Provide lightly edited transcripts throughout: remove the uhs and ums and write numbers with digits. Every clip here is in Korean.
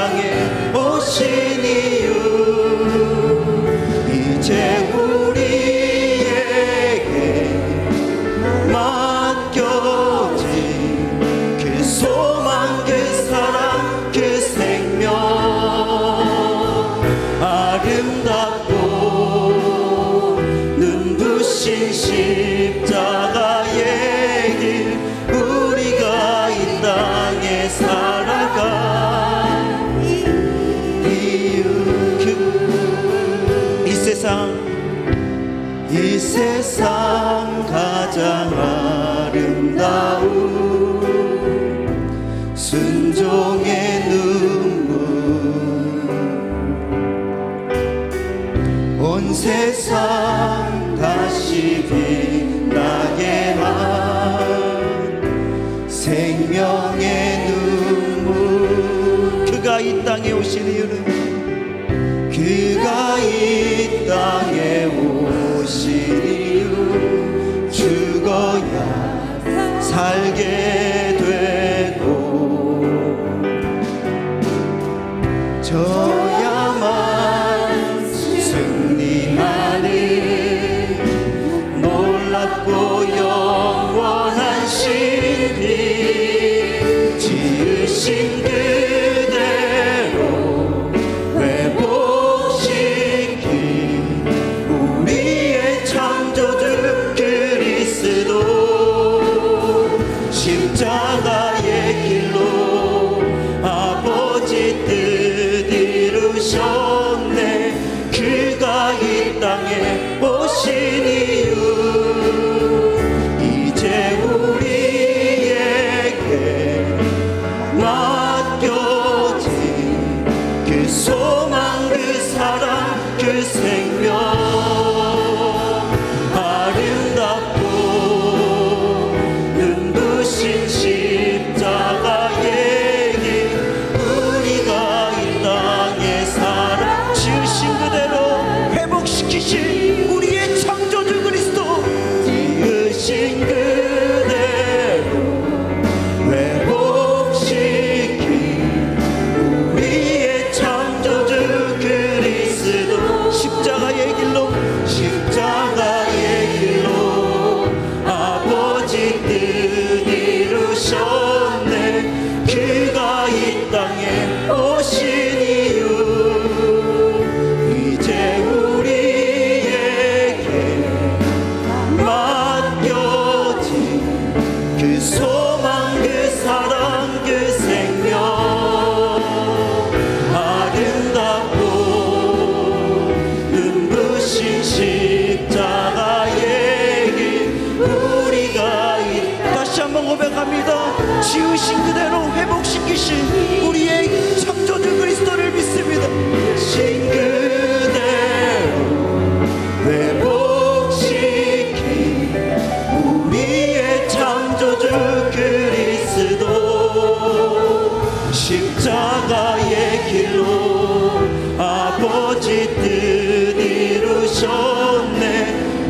땅에 오신 이유 이제 우리에게 맡겨진 그 소망 그 사랑 그 생명 아름답고 눈부신 십자가의 길 우리가 이 땅에 살아가 이유 이 세상 가장 아름다운 순종의 눈물 온 세상 다시 빛나게 한 생명의 눈물 그가 이 땅에 오신 이유는 그가 이 땅에 오신 이유 죽어야 살게 되고 져야만 승리하는 놀랍고 영원한 신비 지으신 그대로 회복시킨 우리의 창조주 그리스도 십자가의 길로 아버지 뜻 이루셨네 그가 이 땅에 오신 이유 이제 우리에게 맡겨진 그 소망 그 사랑 그 생명 아름답고 눈부신 십자가의 길 우리가 이 땅에 살아 지으신 그대로 회복시키신 우리의 창조주 그리스도 지으신 그대로 회복시킨 우리의 창조주 그리스도 십자가의 길로 아버지 뜻 이루셨네 그가 이 땅에 오신 이유 이제 우리에게 맡겨진 그 소망 그 사랑 그 생명 아름답고 눈부신 십자가의 길 우리가 다시 한번 고백합니다. 지으신 그대로 회복시키신 우리의 창조주 그리스도를 믿습니다. 신 그대로 회복시킨 우리의 창조주 그리스도 십자가의 길로 아버지 뜻 이루셨네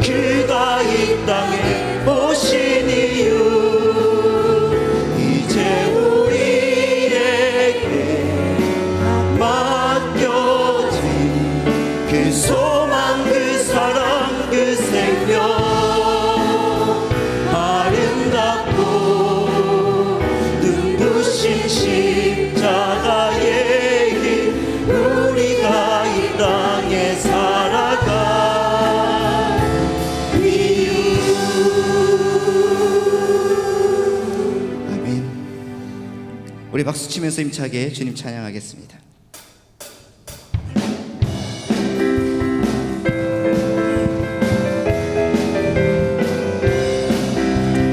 그가 이 땅에 오신 이유 이제 우리에게 맡겨진 그 소망 그 사랑 그 생명 아름답고 눈부신 십자가의 길 우리가 이 땅에 살아가 이유 아멘. 우리 박수치면서 힘차게 주님 찬양하겠습니다.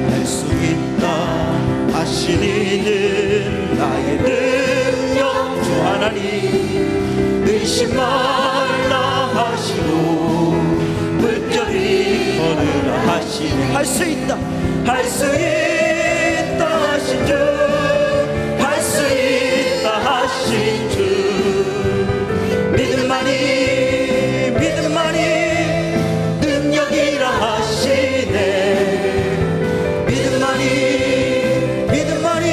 할 수 있다 하신 이는 나의 능력 주 하나님 의심 말라 하시고 물결이 걸으라 하시네 할 수 있다 하신 주 할 수 있다 하신 주 믿음만이 능력이라 하시네 믿음만이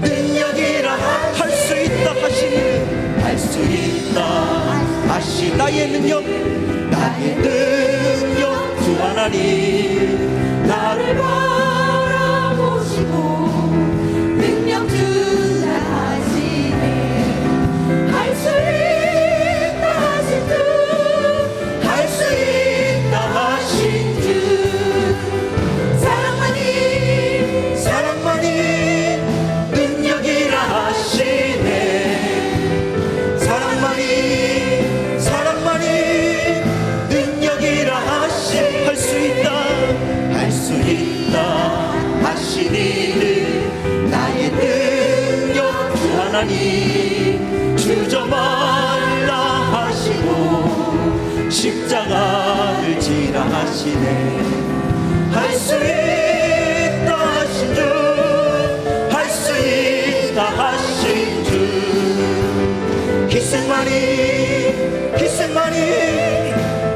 능력이라 할 수 있다 하시네 나의 능력 주 하나님 나를 바라보시고 능력 주라 하시네. 할 수 있다 하신 주, 할 수 있다 하신 주. 사랑만이 능력이라 하시네. 사랑만이 능력이라 하시네. 할 수 있다 하신 이는 나의 능력 주 하나님 주저 말라 하시고 십자가를 지라 하시네. 할 수 있다 하신 주, 할 수 있다 하신 주. 희생만이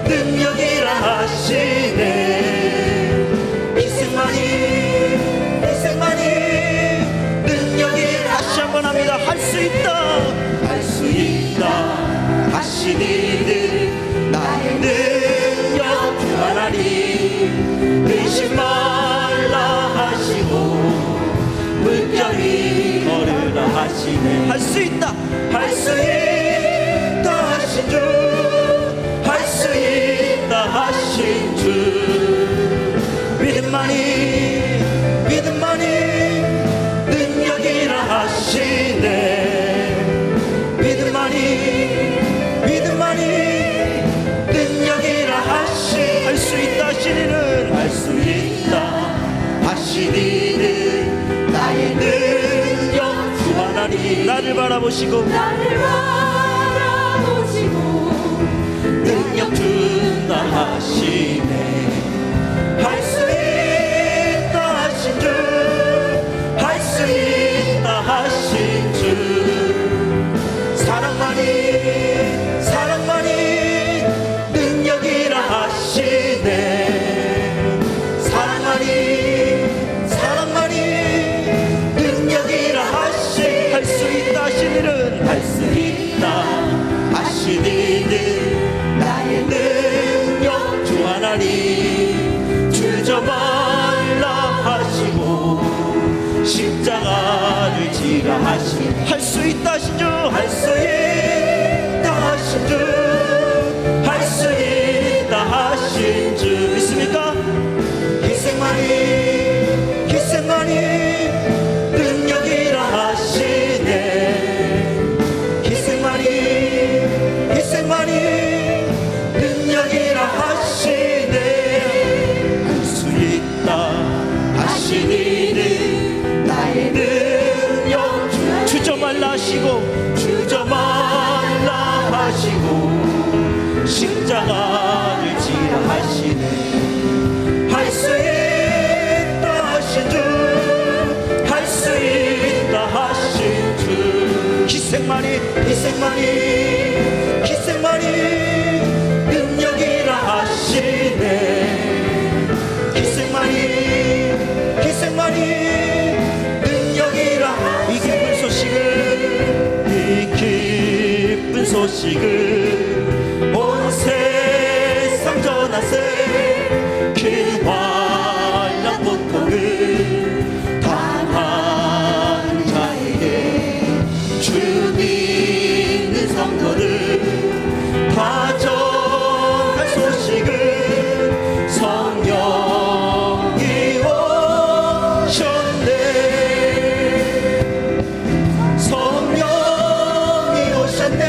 능력이라 하시네. 희생만이 능력이라. 다시 한번 합니다. 할 수 있다 하신 이는 나의 능력 주 하나님 의심 말라 하시고 물결이 걸으라 하시네. 할 수 있다 하신 주, 할 수 있다 하신 주. 믿음만이 능력이라 하시네. 믿음만이 능력이라 하시네. 할 수 있다 하신 이는 나의 능력 주 하나님 나를 바라보시고 능력 준다 하시네. 할 수 있다 하신 주, 할 수 있다 하신 주. 사랑만이 능력이라 하시네. 사랑만이 능력이라 하시네. 할 수 있다 하신 이는 나의 능력 주 하나님 주저 말라 하시고 십자가를 지라 하시네. 할 수 있다 하신 주, 할 수 있다 하신 주, 할 수 있다 하신 주. 믿습니까? 희생만이 능력이라 하시네. 희생만이 능력이라 하시네. 할 수 있다 하신 이는 나의 능력 주저 말라 하시고 십자가를 지라 하시네. 할 수 있다 하신 주, 할 수 있다 하신 주. 희생만이 능력이라 하시네. 희생만이 능력이라. 이 기쁜 소식을 온 세상 전하세. 그 환난 고통을 당한 자에게 주 믿는 성도들 다 전할 소식을 성령이 오셨네. 성령이 오셨네.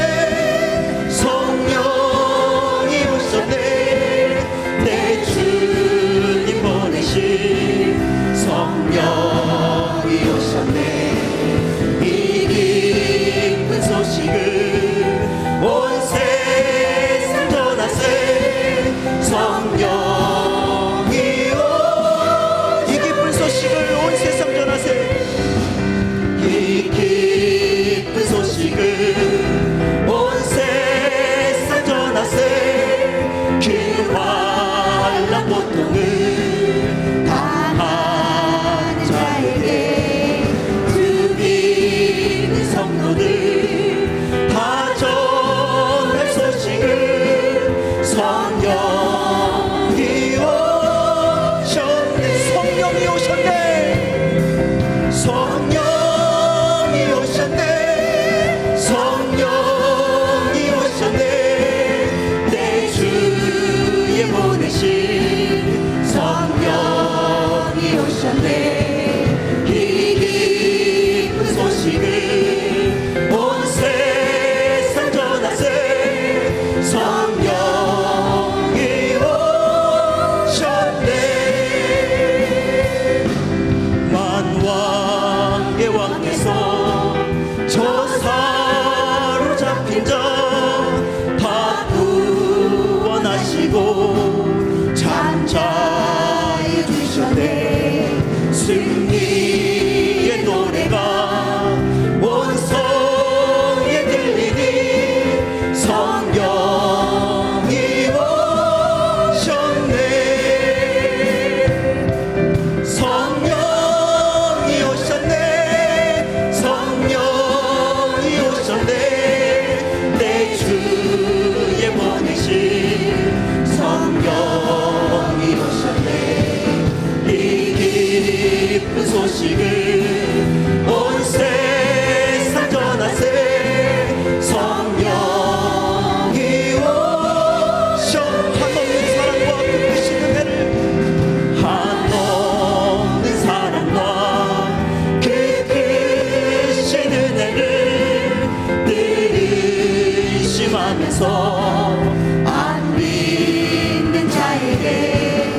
주옵소서. 안 믿는 자에게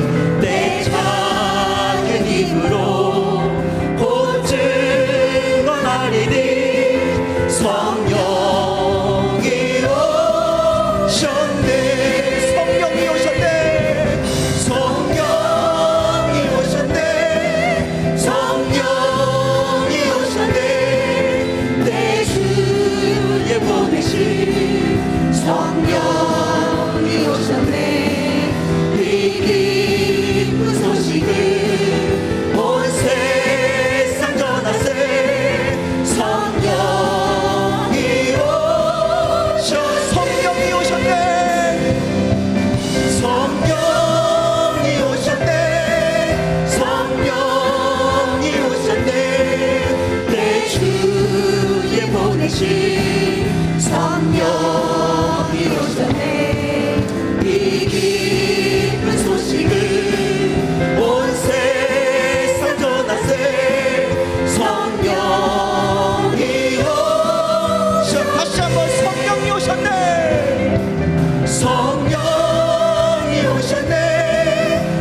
내 작은 힘으로 곧 증언하리니 성령이 오셨네. 성령이 오셨네. 성령이 오셨네. 성령이 오셨네. 내 주에 보내신 성령이 오셨네. 이 기쁜 소식을 온 세상 전하세. 성령이 오셨네. 성령이 오셨네. 성령이 오셨네. 내 주에 보내신 성령이 오셨네. 이 기쁜 소식을 온 세상 전하세. 성령이 다시 한번 성령이 오셨네. 성령이 오셨네.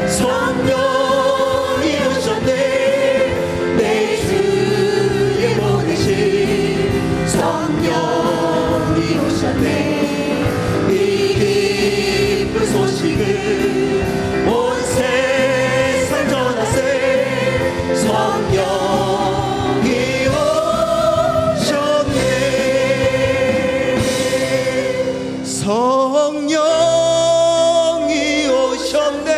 성령이 오셨네. 내 주에 보내신 성령이 오셨네. 이 기쁜 소식을 온 세상 전하세. 성령이 오셨네. 성령이 오셨네.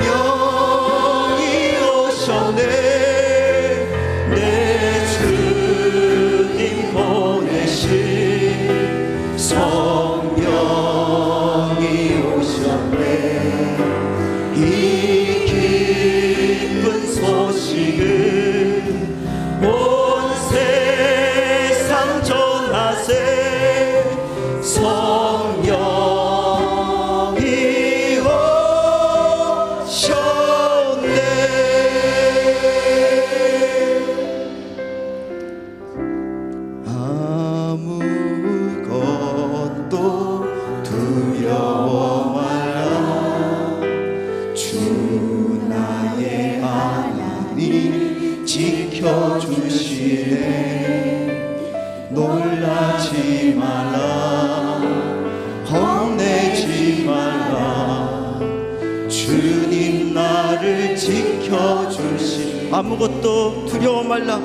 성령이 오셨네. 내 주님 보내신 성령이 오셨네. 이 기쁜 소식을 온 세상 전하세. 성령이 오셨네. 아무것도 두려워 말라. 주 나의 하나님 지켜주시네. 놀라지 말라. 겁내지 말라. 주님 나를 지켜주시. 아무것도 두려워 말라.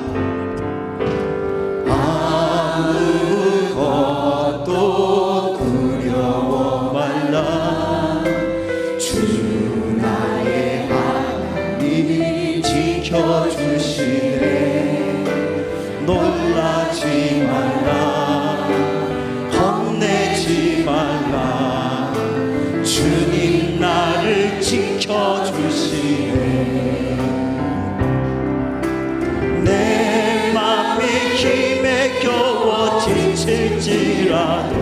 아무것도 두려워 말라. 주 나의 하나님이 지켜주시네. 놀라지 말라. 겁내지 말라. 주님 나를 지켜주시네. 내 맘이 힘에 겨워 지칠지라도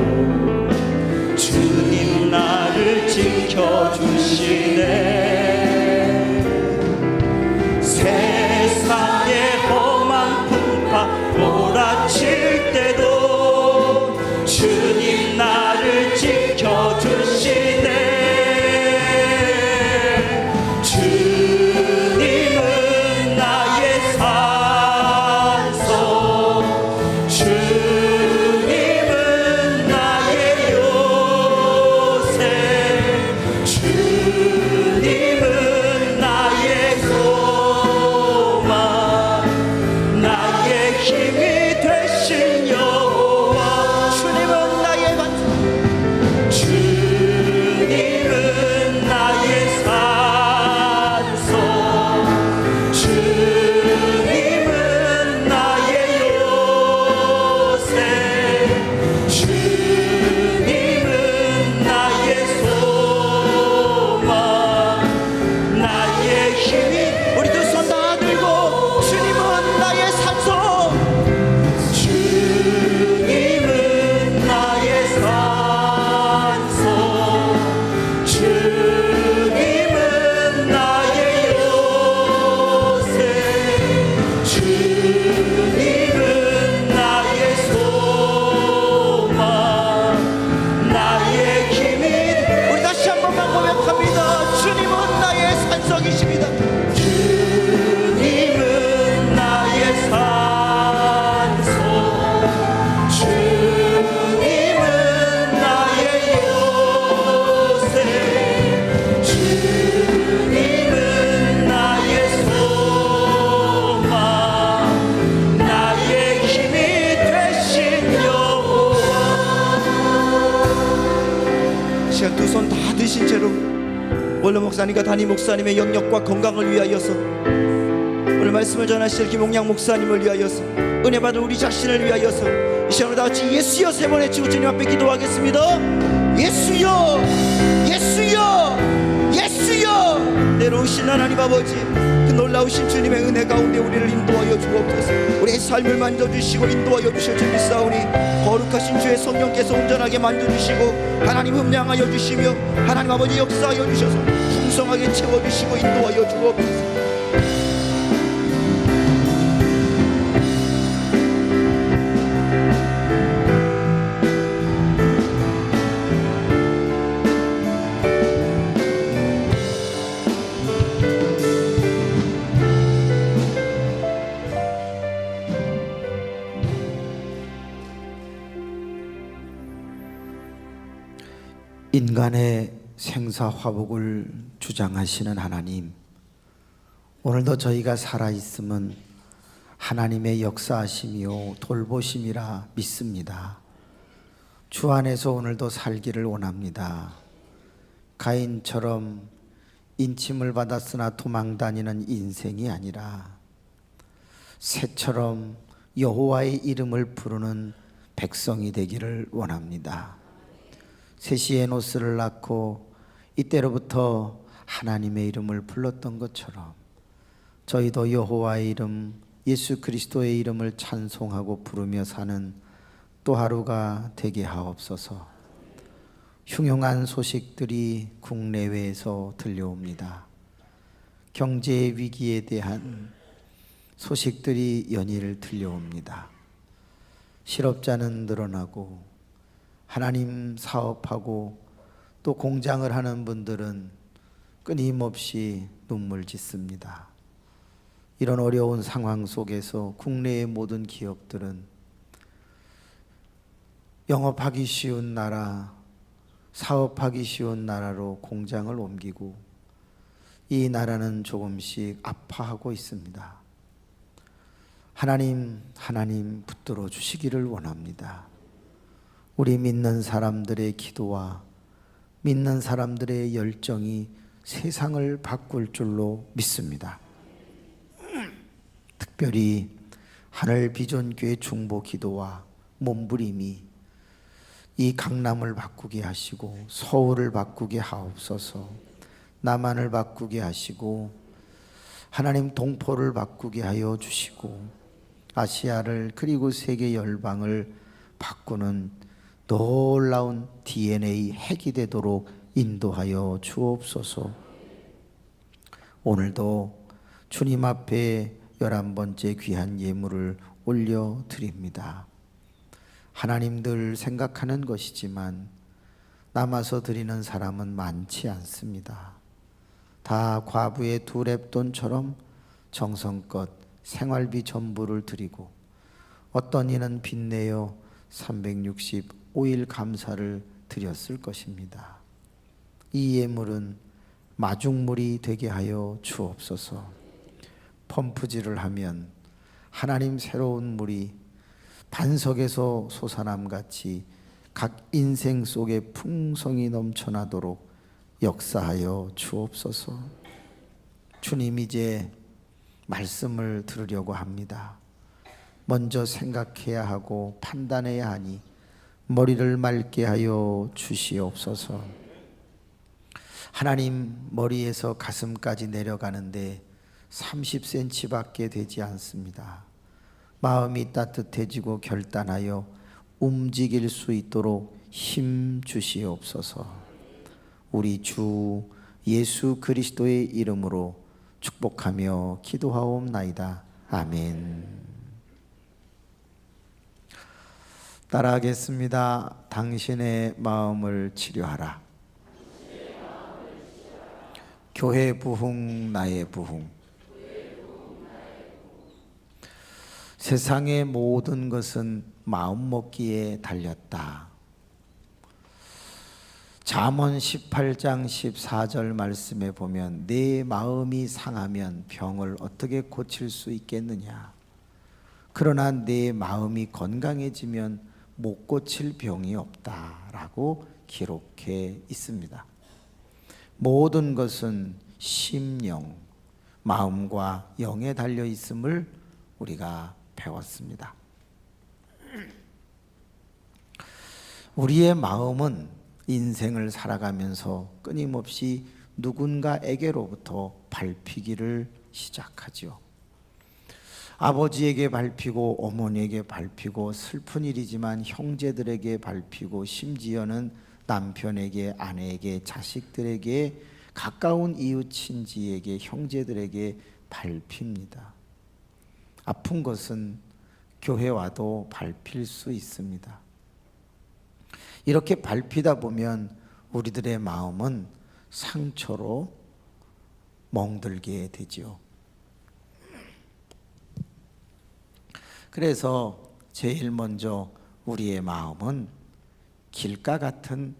주님 나를 지켜주시네. 세상의 험한 풍파 몰아칠 때도 주님 나를 지켜주시네. 주님은 나의 산소. 주님은 나의 원로 목사님과 담임 목사님의 영역과 건강을 위하여서, 오늘 말씀을 전하실 김홍양 목사님을 위하여서, 은혜 받을 우리 자신을 위하여서 이 시간으로 다 같이 예수여 세 번 외치고 주님 앞에 기도하겠습니다. 예수여, 예수여, 예수여. 내려오신 하나님 아버지, 그 놀라우신 주님의 은혜 가운데 우리를 인도하여 주옵소서. 우리의 삶을 만져주시고 인도하여 주실 줄 믿사오니 거룩하신 주의 성령께서 온전하게 만져주시고 하나님 흠량하여 주시며 하나님 아버지 역사하여 주셔서 풍성하게 채워주시고 인도하여 주옵소서. 인간의 생사화복을 주장하시는 하나님, 오늘도 저희가 살아있음은 하나님의 역사하심이요 돌보심이라 믿습니다. 주 안에서 오늘도 살기를 원합니다. 가인처럼 인침을 받았으나 도망다니는 인생이 아니라 새처럼 여호와의 이름을 부르는 백성이 되기를 원합니다. 셋이 에노스를 낳고 이때로부터 하나님의 이름을 불렀던 것처럼 저희도 여호와의 이름, 예수 그리스도의 이름을 찬송하고 부르며 사는 또 하루가 되게 하옵소서. 흉흉한 소식들이 국내외에서 들려옵니다. 경제 위기에 대한 소식들이 연일 들려옵니다. 실업자는 늘어나고 하나님 사업하고 또 공장을 하는 분들은 끊임없이 눈물 짓습니다. 이런 어려운 상황 속에서 국내의 모든 기업들은 영업하기 쉬운 나라, 사업하기 쉬운 나라로 공장을 옮기고 이 나라는 조금씩 아파하고 있습니다. 하나님 붙들어 주시기를 원합니다. 우리 믿는 사람들의 기도와 믿는 사람들의 열정이 세상을 바꿀 줄로 믿습니다. 특별히 하늘비전교회 중보 기도와 몸부림이 이 강남을 바꾸게 하시고 서울을 바꾸게 하옵소서. 남한을 바꾸게 하시고 하나님 동포를 바꾸게 하여 주시고 아시아를 그리고 세계 열방을 바꾸는 놀라운 DNA 핵이 되도록 인도하여 주옵소서. 오늘도 주님 앞에 11번째 귀한 예물을 올려드립니다. 하나님들 생각하는 것이지만 남아서 드리는 사람은 많지 않습니다. 다 과부의 2랩돈처럼 정성껏 생활비 전부를 드리고 어떤 이는 빚내어 365일 감사를 드렸을 것입니다. 이 예물은 마중물이 되게 하여 주옵소서. 펌프질을 하면 하나님 새로운 물이 반석에서 솟아남같이 각 인생 속에 풍성이 넘쳐나도록 역사하여 주옵소서. 주님, 이제 말씀을 들으려고 합니다. 먼저 생각해야 하고 판단해야 하니 머리를 맑게 하여 주시옵소서. 하나님, 머리에서 가슴까지 내려가는데 30cm밖에 되지 않습니다. 마음이 따뜻해지고 결단하여 움직일 수 있도록 힘 주시옵소서. 우리 주 예수 그리스도의 이름으로 축복하며 기도하옵나이다. 아멘. 따라하겠습니다. 당신의 마음을 치료하라. 교회 부흥, 나의 부흥. 세상의 모든 것은 마음먹기에 달렸다. 잠언 18장 14절 말씀에 보면 내 마음이 상하면 병을 어떻게 고칠 수 있겠느냐. 그러나 내 마음이 건강해지면 못 고칠 병이 없다라고 기록해 있습니다. 모든 것은 심령, 마음과 영에 달려 있음을 우리가 배웠습니다. 우리의 마음은 인생을 살아가면서 끊임없이 누군가에게로부터 밟히기를 시작하죠. 아버지에게 밟히고 어머니에게 밟히고, 슬픈 일이지만 형제들에게 밟히고, 심지어는 남편에게, 아내에게, 자식들에게, 가까운 이웃 친지에게, 형제들에게 밟힙니다. 아픈 것은 교회 와도 밟힐 수 있습니다. 이렇게 밟히다 보면 우리들의 마음은 상처로 멍들게 되지요. 그래서 제일 먼저 우리의 마음은 길가 같은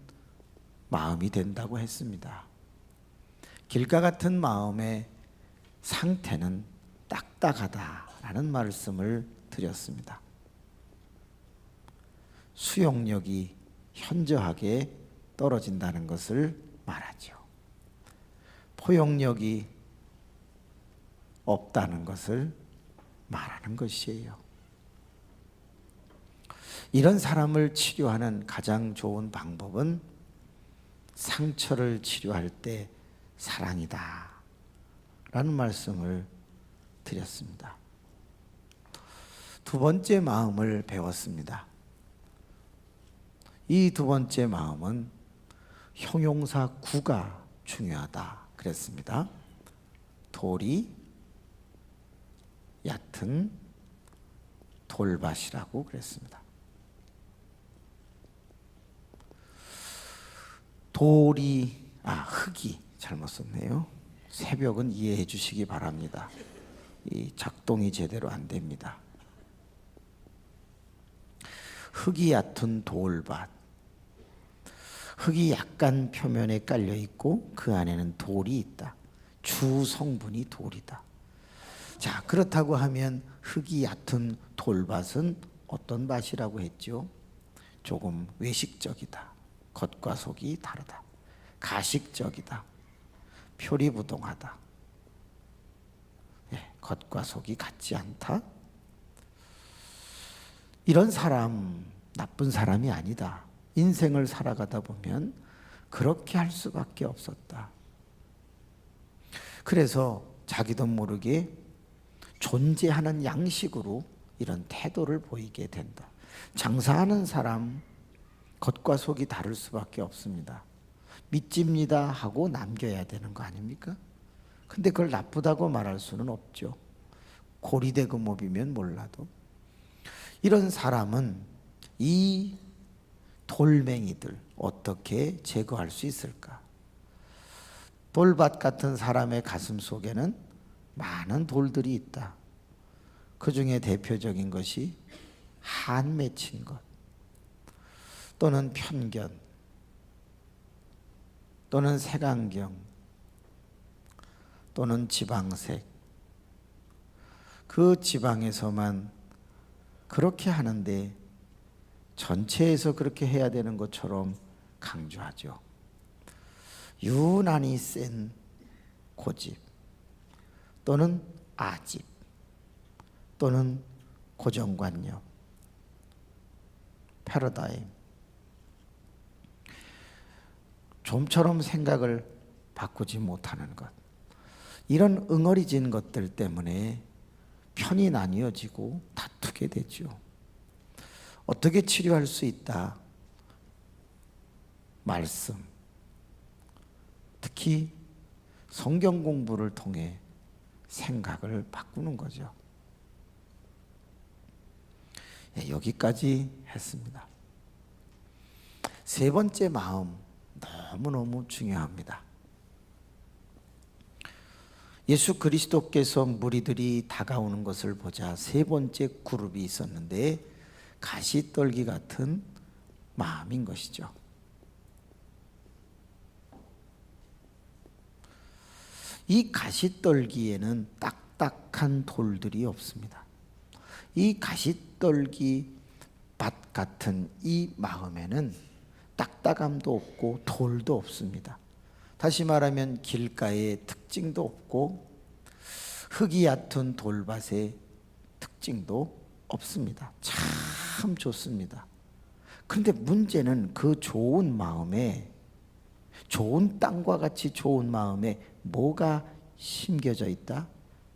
마음이 된다고 했습니다. 길가 같은 마음의 상태는 딱딱하다라는 말씀을 드렸습니다. 수용력이 현저하게 떨어진다는 것을 말하죠. 포용력이 없다는 것을 말하는 것이에요. 이런 사람을 치료하는 가장 좋은 방법은 상처를 치료할 때 사랑이다 라는 말씀을 드렸습니다. 두 번째 마음을 배웠습니다. 이 두 번째 마음은 형용사 구가 중요하다 그랬습니다. 돌이 얕은 돌밭이라고 그랬습니다. 흙이 잘못 썼네요. 새벽은 이해해 주시기 바랍니다. 이 작동이 제대로 안 됩니다. 흙이 얕은 돌밭. 흙이 약간 표면에 깔려 있고 그 안에는 돌이 있다. 주 성분이 돌이다. 자, 그렇다고 하면 흙이 얕은 돌밭은 어떤 밭이라고 했죠? 조금 외식적이다. 겉과 속이 다르다. 가식적이다. 표리부동하다. 겉과 속이 같지 않다. 이런 사람 나쁜 사람이 아니다. 인생을 살아가다 보면 그렇게 할 수밖에 없었다. 그래서 자기도 모르게 존재하는 양식으로 이런 태도를 보이게 된다. 장사하는 사람 겉과 속이 다를 수밖에 없습니다. 믿집니다 하고 남겨야 되는 거 아닙니까? 근데 그걸 나쁘다고 말할 수는 없죠. 고리대금업이면 몰라도. 이런 사람은 이 돌멩이들 어떻게 제거할 수 있을까? 돌밭 같은 사람의 가슴 속에는 많은 돌들이 있다. 그 중에 대표적인 것이 한 맺힌 것, 또는 편견, 또는 색안경, 또는 지방색. 그 지방에서만 그렇게 하는데 전체에서 그렇게 해야 되는 것처럼 강조하죠. 유난히 센 고집, 또는 아집, 또는 고정관념, 패러다임. 좀처럼 생각을 바꾸지 못하는 것. 이런 응어리진 것들 때문에 편이 나뉘어지고 다투게 되죠. 어떻게 치료할 수 있다? 말씀, 특히 성경 공부를 통해 생각을 바꾸는 거죠. 여기까지 했습니다. 세 번째 마음 너무너무 중요합니다. 예수 그리스도께서 무리들이 다가오는 것을 보자 세 번째 그룹이 있었는데 가시떨기 같은 마음인 것이죠. 이 가시떨기에는 딱딱한 돌들이 없습니다. 이 가시떨기 밭 같은 이 마음에는 딱딱함도 없고 돌도 없습니다. 다시 말하면 길가에 특징도 없고 흙이 얕은 돌밭에 특징도 없습니다. 참 좋습니다. 그런데 문제는 그 좋은 마음에, 좋은 땅과 같이 좋은 마음에 뭐가 심겨져 있다?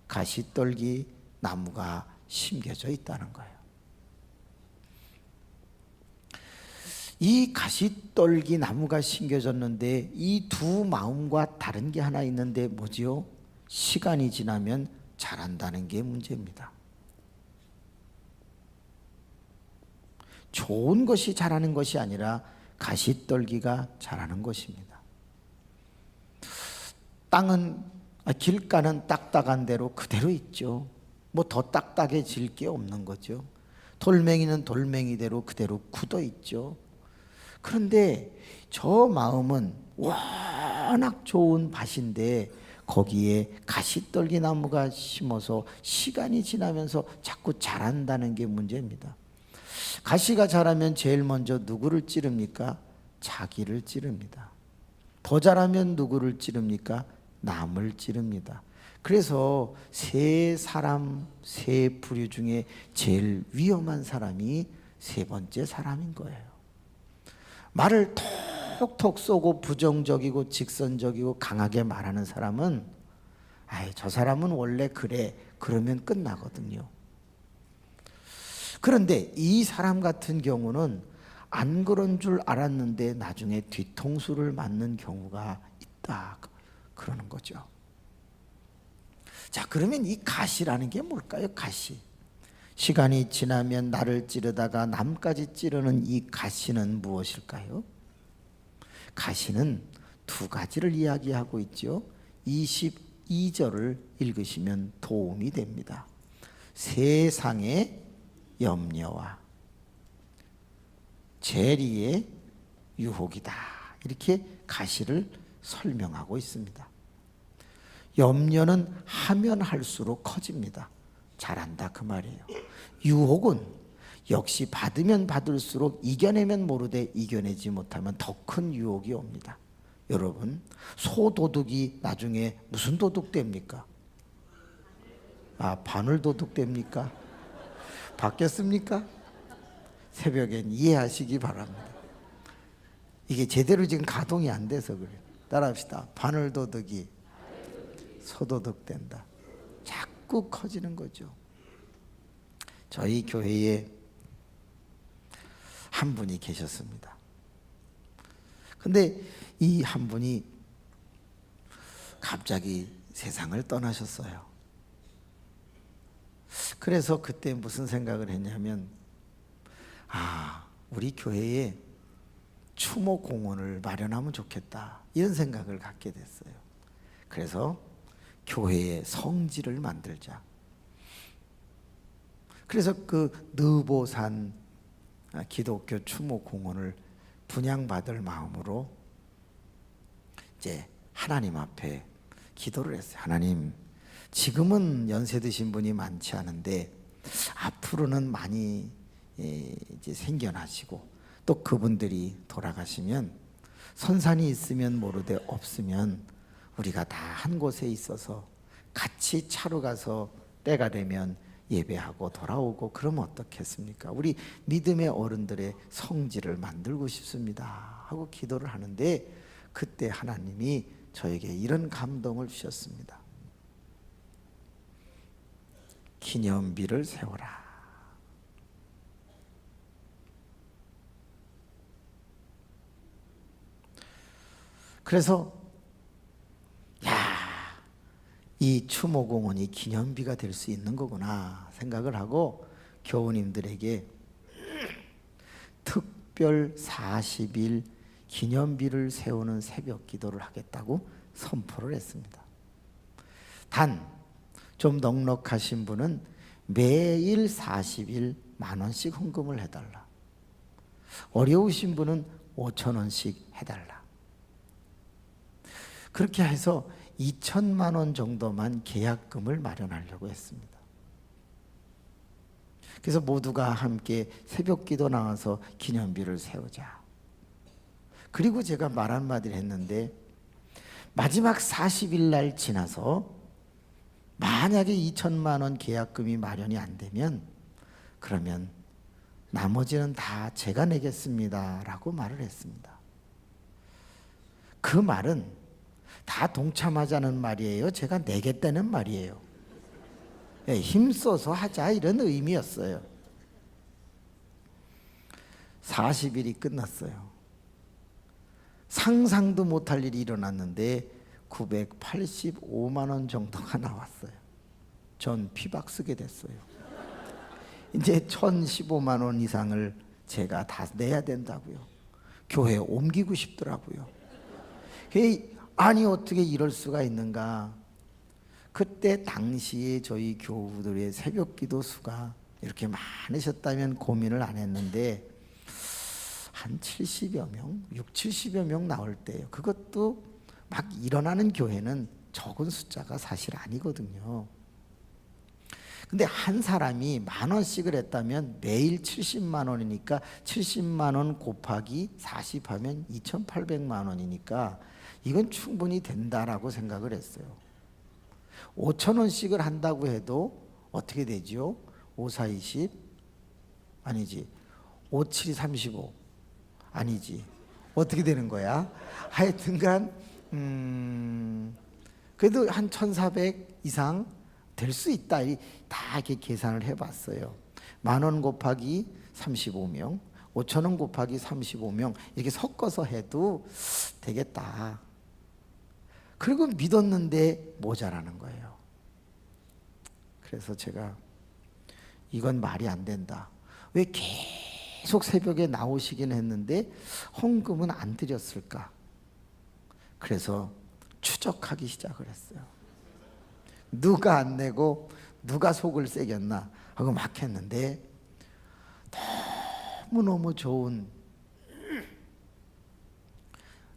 가시떨기 나무가 심겨져 있다는 거예요. 이 가시떨기 나무가 심겨졌는데 이 두 마음과 다른 게 하나 있는데 뭐지요? 시간이 지나면 자란다는 게 문제입니다. 좋은 것이 자라는 것이 아니라 가시떨기가 자라는 것입니다. 길가는 딱딱한 대로 그대로 있죠. 뭐 더 딱딱해질 게 없는 거죠. 돌멩이는 돌멩이대로 그대로 굳어 있죠. 그런데 저 마음은 워낙 좋은 밭인데 거기에 가시떨기 나무가 심어서 시간이 지나면서 자꾸 자란다는 게 문제입니다. 가시가 자라면 제일 먼저 누구를 찌릅니까? 자기를 찌릅니다. 더 자라면 누구를 찌릅니까? 남을 찌릅니다. 그래서 세 부류 중에 제일 위험한 사람이 세 번째 사람인 거예요. 말을 톡톡 쏘고 부정적이고 직선적이고 강하게 말하는 사람은 저 사람은 원래 그래 그러면 끝나거든요. 그런데 이 사람 같은 경우는 안 그런 줄 알았는데 나중에 뒤통수를 맞는 경우가 있다 그러는 거죠. 자, 그러면 이 가시라는 게 뭘까요? 가시. 시간이 지나면 나를 찌르다가 남까지 찌르는 이 가시는 무엇일까요? 가시는 두 가지를 이야기하고 있죠. 22절을 읽으시면 도움이 됩니다. 세상의 염려와 재리의 유혹이다. 이렇게 가시를 설명하고 있습니다. 염려는 하면 할수록 커집니다. 잘한다 그 말이에요. 유혹은 역시 받으면 받을수록 이겨내면 모르되 이겨내지 못하면 더 큰 유혹이 옵니다. 여러분, 소도둑이 나중에 무슨 도둑 됩니까? 바늘 도둑 됩니까? 바뀌었습니까? 새벽엔 이해하시기 바랍니다. 이게 제대로 지금 가동이 안 돼서 그래요. 따라합시다. 바늘 도둑이 소도둑 된다. 자꾸 커지는 거죠. 저희 교회에 한 분이 계셨습니다. 근데 이 한 분이 갑자기 세상을 떠나셨어요. 그래서 그때 무슨 생각을 했냐면 우리 교회에 추모 공원을 마련하면 좋겠다 이런 생각을 갖게 됐어요. 그래서 교회에 성지를 만들자. 그래서 그 느보산 기독교 추모 공원을 분양받을 마음으로 이제 하나님 앞에 기도를 했어요. 하나님, 지금은 연세 드신 분이 많지 않은데 앞으로는 많이 이제 생겨나시고 또 그분들이 돌아가시면 선산이 있으면 모르되 없으면 우리가 다 한 곳에 있어서 같이 차로 가서 때가 되면 예배하고 돌아오고 그러면 어떻겠습니까? 우리 믿음의 어른들의 성지를 만들고 싶습니다 하고 기도를 하는데 그때 하나님이 저에게 이런 감동을 주셨습니다. 기념비를 세워라. 그래서 이 추모공원이 기념비가 될 수 있는 거구나 생각을 하고 교우님들에게 특별 40일 기념비를 세우는 새벽 기도를 하겠다고 선포를 했습니다. 단 좀 넉넉하신 분은 매일 40일 10,000원씩 헌금을 해달라. 어려우신 분은 5,000원씩 해달라. 그렇게 해서 2천만 원 정도만 계약금을 마련하려고 했습니다. 그래서 모두가 함께 새벽 기도 나와서 기념비를 세우자. 그리고 제가 말 한마디를 했는데 마지막 40일 날 지나서 만약에 2천만 원 계약금이 마련이 안 되면 그러면 나머지는 다 제가 내겠습니다 라고 말을 했습니다. 그 말은 다 동참하자는 말이에요, 제가 내겠다는 말이에요. 힘써서 하자 이런 의미였어요. 40일이 끝났어요. 상상도 못할 일이 일어났는데 985만 원 정도가 나왔어요. 전 피박 쓰게 됐어요. 이제 1015만 원 이상을 제가 다 내야 된다고요. 교회에 옮기고 싶더라고요. 아니 어떻게 이럴 수가 있는가. 그때 당시에 저희 교우들의 새벽 기도 수가 이렇게 많으셨다면 고민을 안 했는데 한 70여 명, 6, 70여 명 나올 때요. 그것도 막 일어나는 교회는 적은 숫자가 사실 아니거든요. 근데 한 사람이 10,000원씩을 했다면 매일 70만 원이니까 70만 원 곱하기 40 하면 2,800만 원이니까 이건 충분히 된다라고 생각을 했어요. 5,000원씩을 한다고 해도 어떻게 되죠? 5, 4, 20 아니지, 5, 7, 35 아니지, 어떻게 되는 거야? 하여튼간 그래도 한 1,400 이상 될 수 있다. 다 이렇게 계산을 해봤어요. 10,000원 곱하기 35명, 5,000원 곱하기 35명 이렇게 섞어서 해도 되겠다. 그리고 믿었는데 모자라는 거예요. 그래서 제가 이건 말이 안 된다. 왜 계속 새벽에 나오시긴 했는데 헌금은 안 드렸을까? 그래서 추적하기 시작을 했어요. 누가 안 내고 누가 속을 새겼나 하고 막 했는데 너무너무 좋은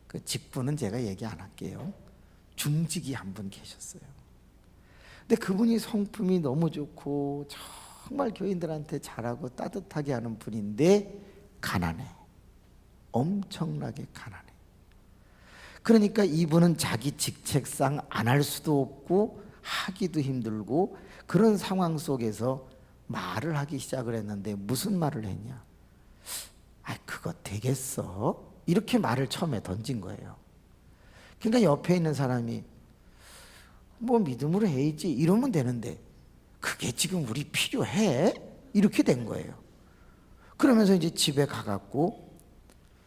그 직분은 제가 얘기 안 할게요. 중직이 한 분 계셨어요. 근데 그분이 성품이 너무 좋고 정말 교인들한테 잘하고 따뜻하게 하는 분인데 가난해. 엄청나게 가난해. 그러니까 이분은 자기 직책상 안 할 수도 없고 하기도 힘들고 그런 상황 속에서 말을 하기 시작을 했는데 무슨 말을 했냐? 아, 그거 되겠어? 이렇게 말을 처음에 던진 거예요. 그러니까 옆에 있는 사람이 뭐 믿음으로 해야지 이러면 되는데 그게 지금 우리 필요해? 이렇게 된 거예요. 그러면서 이제 집에 가갖고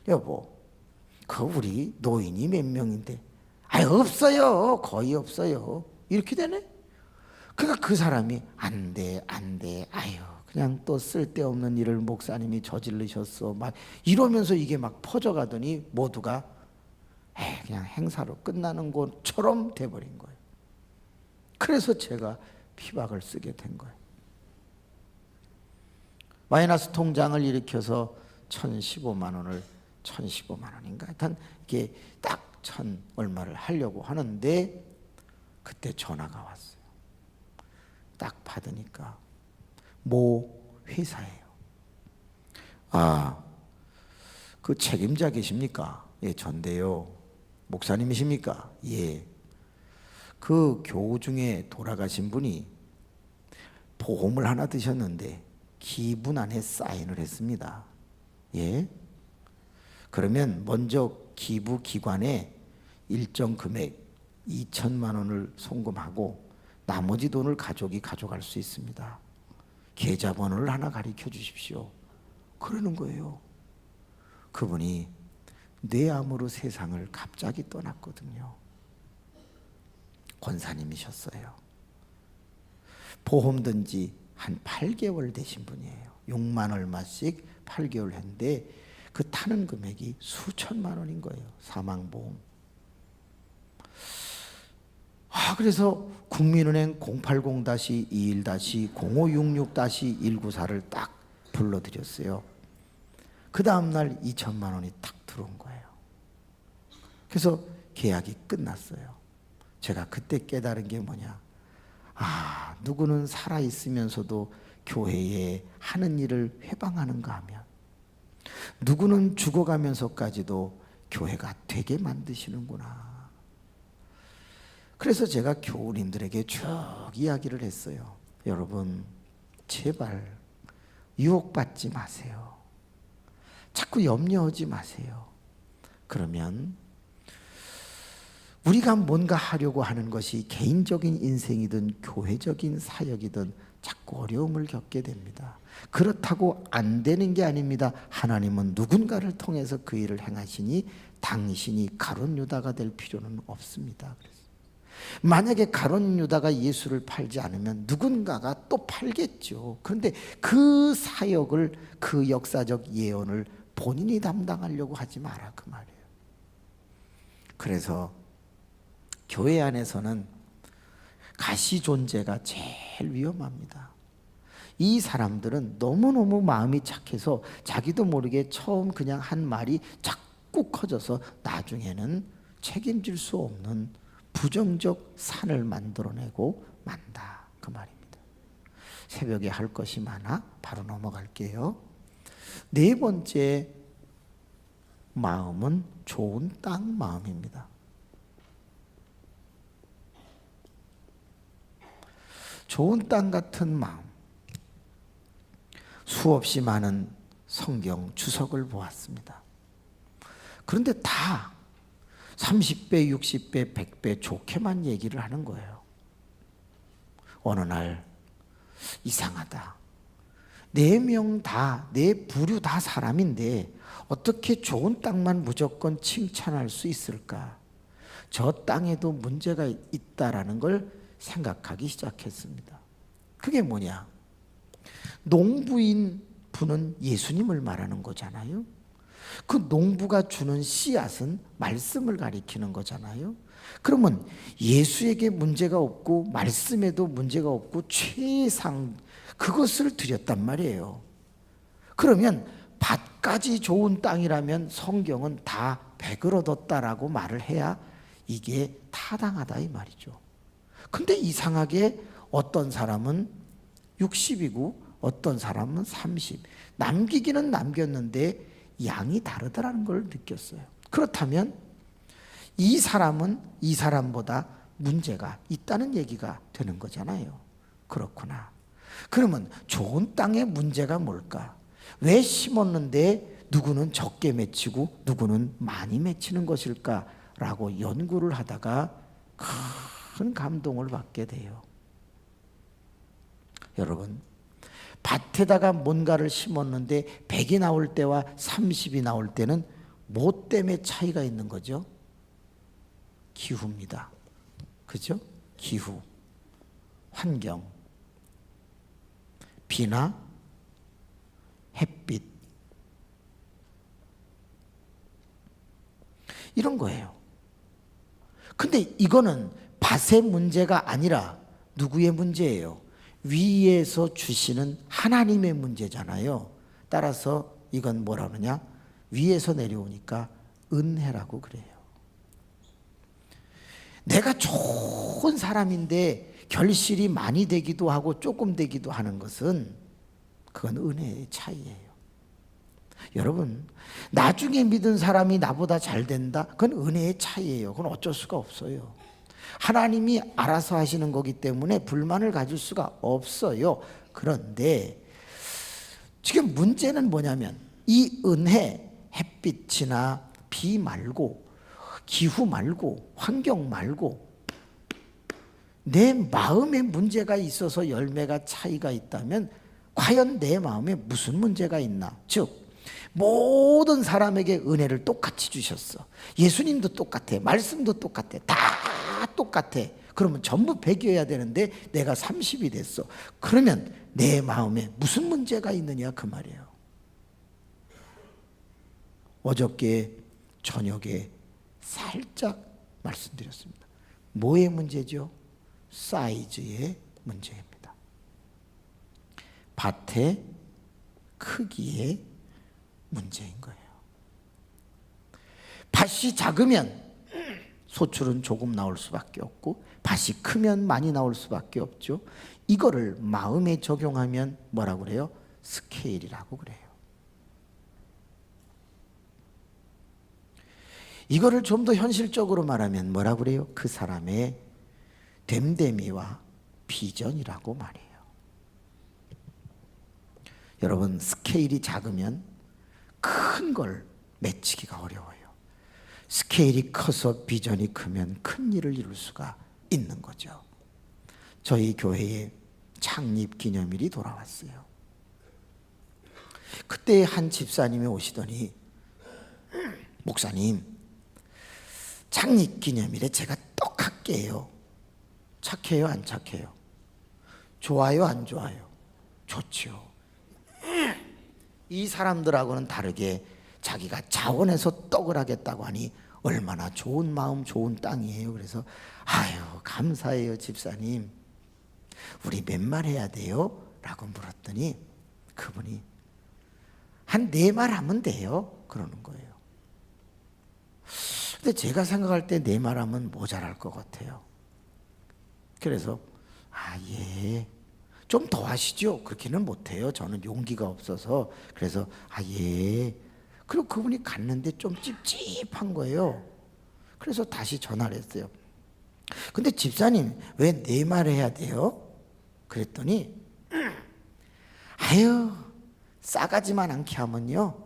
여보, 그 우리 노인이 몇 명인데 아유 없어요, 거의 없어요, 이렇게 되네. 그러니까 그 사람이 안 돼, 아유 그냥 또 쓸데없는 일을 목사님이 저지르셨어 막 이러면서 이게 막 퍼져가더니 모두가 그냥 행사로 끝나는 것처럼 돼버린 거예요. 그래서 제가 피박을 쓰게 된 거예요. 마이너스 통장을 일으켜서 1,015만 원을 1,015만 원인가 하여튼 이게 딱 1,000 얼마를 하려고 하는데 그때 전화가 왔어요. 딱 받으니까 모 회사예요. 아, 그 책임자 계십니까? 예, 전데요. 목사님이십니까? 예. 그 교우 중에 돌아가신 분이 보험을 하나 드셨는데 기분안에 사인을 했습니다. 예. 그러면 먼저 기부기관에 일정 금액 2천만 원을 송금하고 나머지 돈을 가족이 가져갈 수 있습니다. 계좌번호를 하나 가르쳐 주십시오. 그러는 거예요. 그분이 뇌암으로 세상을 갑자기 떠났거든요. 권사님이셨어요. 보험 든지 한 8개월 되신 분이에요. 6만 얼마씩 8개월 했는데 그 타는 금액이 수천만 원인 거예요. 사망보험. 그래서 국민은행 080-21-0566-194를 딱 불러드렸어요. 그 다음날 2천만 원이 탁 들어온 거예요. 그래서 계약이 끝났어요. 제가 그때 깨달은 게 뭐냐? 아, 누구는 살아있으면서도 교회에 하는 일을 회방하는가 하면 누구는 죽어가면서까지도 교회가 되게 만드시는구나. 그래서 제가 교우님들에게 쭉 이야기를 했어요. 여러분, 제발 유혹받지 마세요. 자꾸 염려하지 마세요. 그러면 우리가 뭔가 하려고 하는 것이 개인적인 인생이든 교회적인 사역이든 자꾸 어려움을 겪게 됩니다. 그렇다고 안 되는 게 아닙니다. 하나님은 누군가를 통해서 그 일을 행하시니 당신이 가룟 유다가 될 필요는 없습니다. 그래서 만약에 가룟 유다가 예수를 팔지 않으면 누군가가 또 팔겠죠. 그런데 그 사역을, 그 역사적 예언을 본인이 담당하려고 하지 마라, 그 말이에요. 그래서 교회 안에서는 가시 존재가 제일 위험합니다. 이 사람들은 너무너무 마음이 착해서 자기도 모르게 처음 그냥 한 말이 자꾸 커져서 나중에는 책임질 수 없는 부정적 산을 만들어내고 만다, 그 말입니다. 새벽에 할 것이 많아 바로 넘어갈게요. 네 번째 마음은 좋은 땅 마음입니다. 좋은 땅 같은 마음. 수없이 많은 성경 주석을 보았습니다. 그런데 다 30배, 60배, 100배 좋게만 얘기를 하는 거예요. 어느 날 이상하다. 4명 다, 내 부류 다 사람인데 어떻게 좋은 땅만 무조건 칭찬할 수 있을까? 저 땅에도 문제가 있다라는 걸 생각하기 시작했습니다. 그게 뭐냐? 농부인 분은 예수님을 말하는 거잖아요. 그 농부가 주는 씨앗은 말씀을 가리키는 거잖아요. 그러면 예수에게 문제가 없고 말씀에도 문제가 없고 최상 그것을 드렸단 말이에요. 그러면 밭까지 좋은 땅이라면 성경은 다 100을 얻었다라고 말을 해야 이게 타당하다 이 말이죠. 근데 이상하게 어떤 사람은 60이고 어떤 사람은 30. 남기기는 남겼는데 양이 다르다라는 걸 느꼈어요. 그렇다면 이 사람은 이 사람보다 문제가 있다는 얘기가 되는 거잖아요. 그렇구나. 그러면 좋은 땅의 문제가 뭘까? 왜 심었는데 누구는 적게 맺히고 누구는 많이 맺히는 것일까라고 연구를 하다가 큰 감동을 받게 돼요. 여러분, 밭에다가 뭔가를 심었는데 100이 나올 때와 30이 나올 때는 뭐 때문에 차이가 있는 거죠? 기후입니다. 그죠? 기후, 환경, 비나 햇빛 이런 거예요. 근데 이거는 밭의 문제가 아니라 누구의 문제예요? 위에서 주시는 하나님의 문제잖아요. 따라서 이건 뭐라 그러냐? 위에서 내려오니까 은혜라고 그래요. 내가 좋은 사람인데 결실이 많이 되기도 하고 조금 되기도 하는 것은 그건 은혜의 차이예요. 여러분, 나중에 믿은 사람이 나보다 잘 된다? 그건 은혜의 차이예요. 그건 어쩔 수가 없어요. 하나님이 알아서 하시는 거기 때문에 불만을 가질 수가 없어요. 그런데 지금 문제는 뭐냐면 이 은혜, 햇빛이나 비 말고 기후 말고 환경 말고 내 마음에 문제가 있어서 열매가 차이가 있다면 과연 내 마음에 무슨 문제가 있나? 즉 모든 사람에게 은혜를 똑같이 주셨어. 예수님도 똑같아. 말씀도 똑같아. 다 똑같아. 그러면 전부 100이어야 되는데 내가 30이 됐어. 그러면 내 마음에 무슨 문제가 있느냐 그 말이에요. 어저께 저녁에 살짝 말씀드렸습니다. 뭐의 문제죠? 사이즈의 문제입니다. 밭의 크기의 문제인 거예요. 밭이 작으면 소출은 조금 나올 수밖에 없고 밭이 크면 많이 나올 수밖에 없죠. 이거를 마음에 적용하면 뭐라고 그래요? 스케일이라고 그래요. 이거를 좀 더 현실적으로 말하면 뭐라고 그래요? 그 사람의 됨됨이와 비전이라고 말해요. 여러분, 스케일이 작으면 큰 걸 맺히기가 어려워요. 스케일이 커서 비전이 크면 큰 일을 이룰 수가 있는 거죠. 저희 교회에 창립 기념일이 돌아왔어요. 그때 한 집사님이 오시더니, 목사님, 창립 기념일에 제가 떡 할게요. 착해요, 안 착해요? 좋아요, 안 좋아요? 좋죠. 이 사람들하고는 다르게 자기가 자원해서 떡을 하겠다고 하니 얼마나 좋은 마음, 좋은 땅이에요. 그래서 아유, 감사해요, 집사님. 우리 몇 말 해야 돼요? 라고 물었더니 그분이 한 4말 하면 돼요. 그러는 거예요. 근데 제가 생각할 때 4말 하면 모자랄 것 같아요. 그래서 예, 좀 더 하시죠. 그렇게는 못해요. 저는 용기가 없어서. 그래서 예. 그리고 그분이 갔는데 좀 찝찝한 거예요. 그래서 다시 전화를 했어요. 근데 집사님, 왜 4말 해야 돼요? 그랬더니 아유, 싸가지만 않게 하면요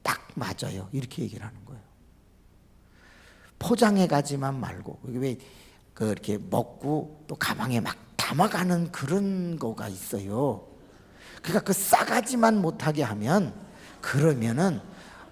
딱 맞아요. 이렇게 얘기를 하는 거예요. 포장해 가지만 말고, 왜 이렇게 먹고 또 가방에 막 담아가는 그런 거가 있어요. 그러니까 그 싸가지만 못하게 하면, 그러면은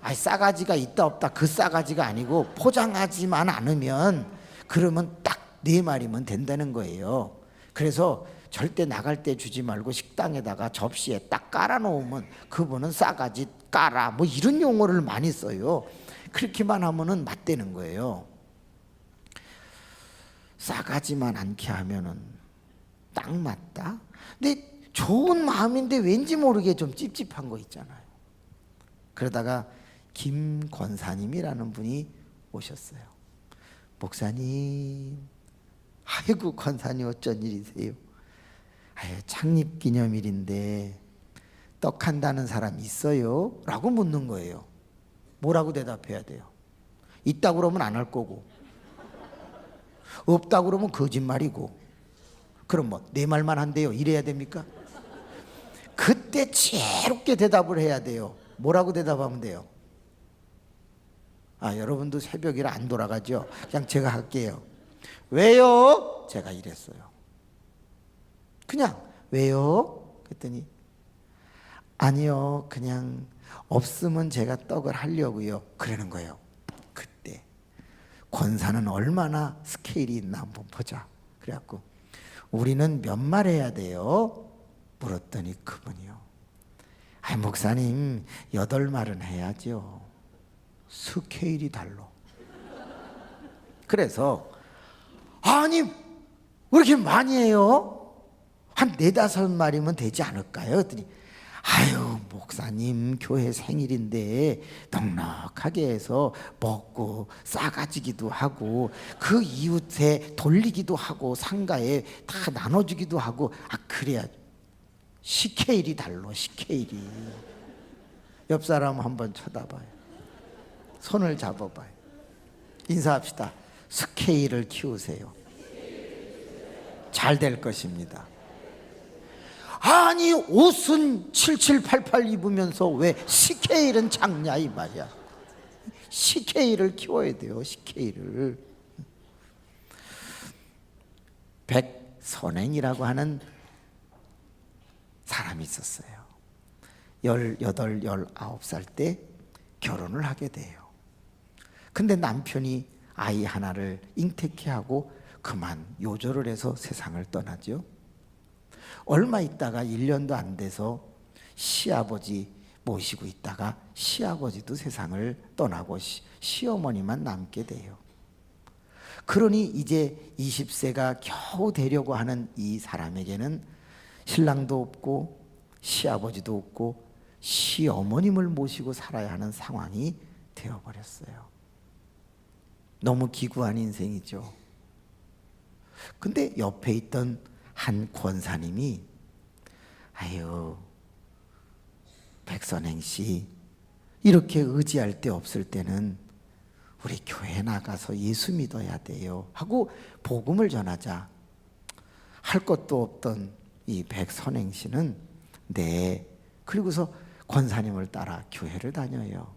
싸가지가 있다 없다 그 싸가지가 아니고 포장하지만 않으면, 그러면 딱 4마리면 된다는 거예요. 그래서 절대 나갈 때 주지 말고 식당에다가 접시에 딱 깔아놓으면 그분은 싸가지 깔아, 뭐 이런 용어를 많이 써요. 그렇게만 하면은 맞대는 거예요. 싸가지만 않게 하면은 딱 맞다. 근데 좋은 마음인데 왠지 모르게 좀 찝찝한 거 있잖아요. 그러다가 김 권사님이라는 분이 오셨어요. 목사님, 아이고 권사님 어쩐 일이세요? 아유, 창립 기념일인데 떡 한다는 사람 있어요? 라고 묻는 거예요. 뭐라고 대답해야 돼요? 있다고 그러면 안 할 거고, 없다고 그러면 거짓말이고, 그럼 뭐 내 말만 한대요 이래야 됩니까? 그때 지혜롭게 대답을 해야 돼요. 뭐라고 대답하면 돼요? 여러분도 새벽이라 안 돌아가죠? 그냥 제가 할게요. 왜요? 제가 이랬어요. 그냥 왜요? 그랬더니 아니요, 그냥 없으면 제가 떡을 하려고요. 그러는 거예요. 그때 권사는 얼마나 스케일이 있나 한번 보자. 그래갖고 우리는 몇 말 해야 돼요? 물었더니 그분이요, 목사님 8말은 해야죠. 스케일이 달라. 그래서 아니 왜 이렇게 많이 해요? 한 4-5마리면 되지 않을까요? 그랬더니 아유, 목사님 교회 생일인데 넉넉하게 해서 먹고 싸가지기도 하고 그 이웃에 돌리기도 하고 상가에 다 나눠주기도 하고, 그래야. 스케일이 달라, 스케일이. 옆 사람 한번 쳐다봐요. 손을 잡아봐요. 인사합시다. 스케일을 키우세요. 잘 될 것입니다. 아니 옷은 7788 입으면서 왜 스케일은 작냐 이 말이야. 스케일을 키워야 돼요. 스케일을. 백선행이라고 하는 사람이 있었어요. 18, 19살 때 결혼을 하게 돼요. 근데 남편이 아이 하나를 잉태케 하고 그만 요절을 해서 세상을 떠나죠. 얼마 있다가 1년도 안 돼서 시아버지 모시고 있다가 시아버지도 세상을 떠나고 시어머니만 남게 돼요. 그러니 이제 20세가 겨우 되려고 하는 이 사람에게는 신랑도 없고 시아버지도 없고 시어머님을 모시고 살아야 하는 상황이 되어버렸어요. 너무 기구한 인생이죠. 근데 옆에 있던 한 권사님이 아유, 백선행 씨, 이렇게 의지할 데 없을 때는 우리 교회 나가서 예수 믿어야 돼요 하고 복음을 전하자. 할 것도 없던 이 백선행 씨는 그리고서 권사님을 따라 교회를 다녀요.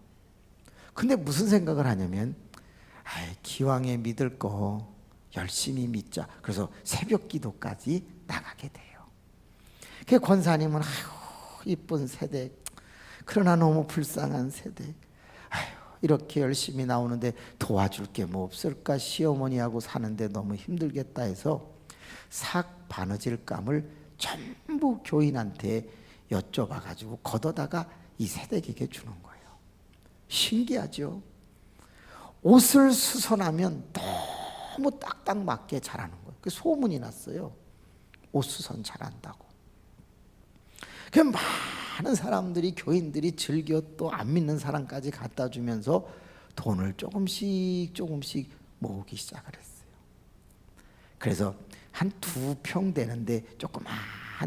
근데 무슨 생각을 하냐면 기왕에 믿을 거 열심히 믿자. 그래서 새벽 기도까지 나가게 돼요. 그 권사님은 이쁜 세대, 그러나 너무 불쌍한 세대, 이렇게 열심히 나오는데 도와줄 게 뭐 없을까? 시어머니하고 사는데 너무 힘들겠다 해서 삭 바느질 감을 전부 교인한테 여쭤봐가지고 걷어다가 이 세대에게 주는 거예요. 신기하죠? 옷을 수선하면 너무 딱딱 맞게 잘하는 거예요. 그 소문이 났어요. 옷 수선 잘한다고. 그 많은 사람들이, 교인들이 즐겨 또 안 믿는 사람까지 갖다 주면서 돈을 조금씩 모으기 시작을 했어요. 그래서 한 2평 되는데 조그만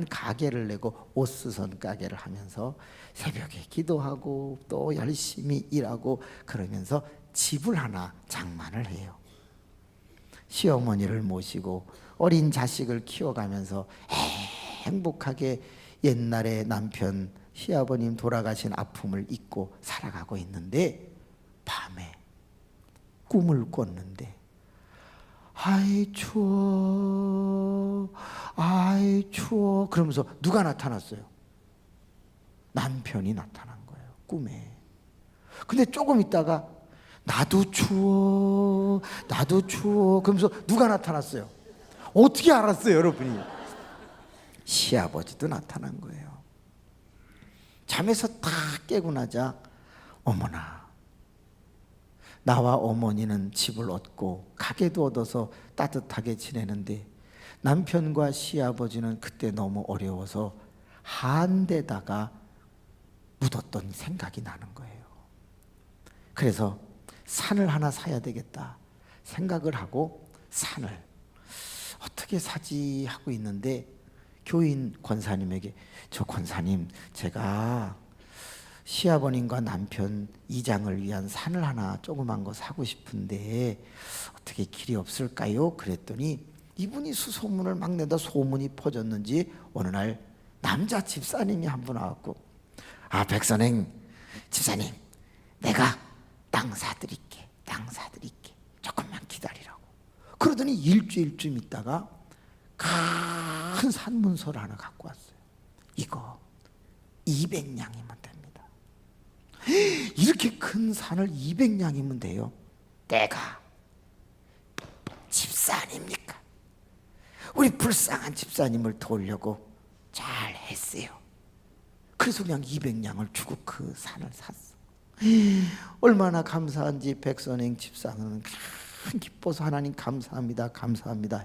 가게를 내고 옷 수선 가게를 하면서 새벽에 기도하고 또 열심히 일하고 그러면서 집을 하나 장만을 해요. 시어머니를 모시고 어린 자식을 키워가면서 행복하게 옛날에 남편, 시아버님 돌아가신 아픔을 잊고 살아가고 있는데 밤에 꿈을 꿨는데 아이 추워, 아이 추워 그러면서 누가 나타났어요? 남편이 나타난 거예요, 꿈에. 근데 조금 있다가 나도 추워, 나도 추워 그러면서 누가 나타났어요? 어떻게 알았어요, 여러분이? 시아버지도 나타난 거예요. 잠에서 딱 깨고 나자 어머나, 나와 어머니는 집을 얻고 가게도 얻어서 따뜻하게 지내는데 남편과 시아버지는 그때 너무 어려워서 한 데다가 묻었던 생각이 나는 거예요. 그래서 산을 하나 사야 되겠다 생각을 하고 산을 어떻게 사지 하고 있는데 교인 권사님에게 저 권사님, 제가 시아버님과 남편 이장을 위한 산을 하나 조그만 거 사고 싶은데 어떻게 길이 없을까요? 그랬더니 이분이 수소문을 막 내다 소문이 퍼졌는지 어느 날 남자 집사님이 한 분 와갖고 백선행 집사님, 내가 땅 사드릴게 조금만 기다리라고. 그러더니 일주일쯤 있다가 큰 산문서를 하나 갖고 왔어요. 이거 200냥이면 됩니다. 이렇게 큰 산을 200냥이면 돼요? 내가 집사 아닙니까? 우리 불쌍한 집사님을 도우려고 잘 했어요. 그래서 그냥 200냥을 주고 그 산을 샀어. 얼마나 감사한지 백선행 집사는 기뻐서 하나님 감사합니다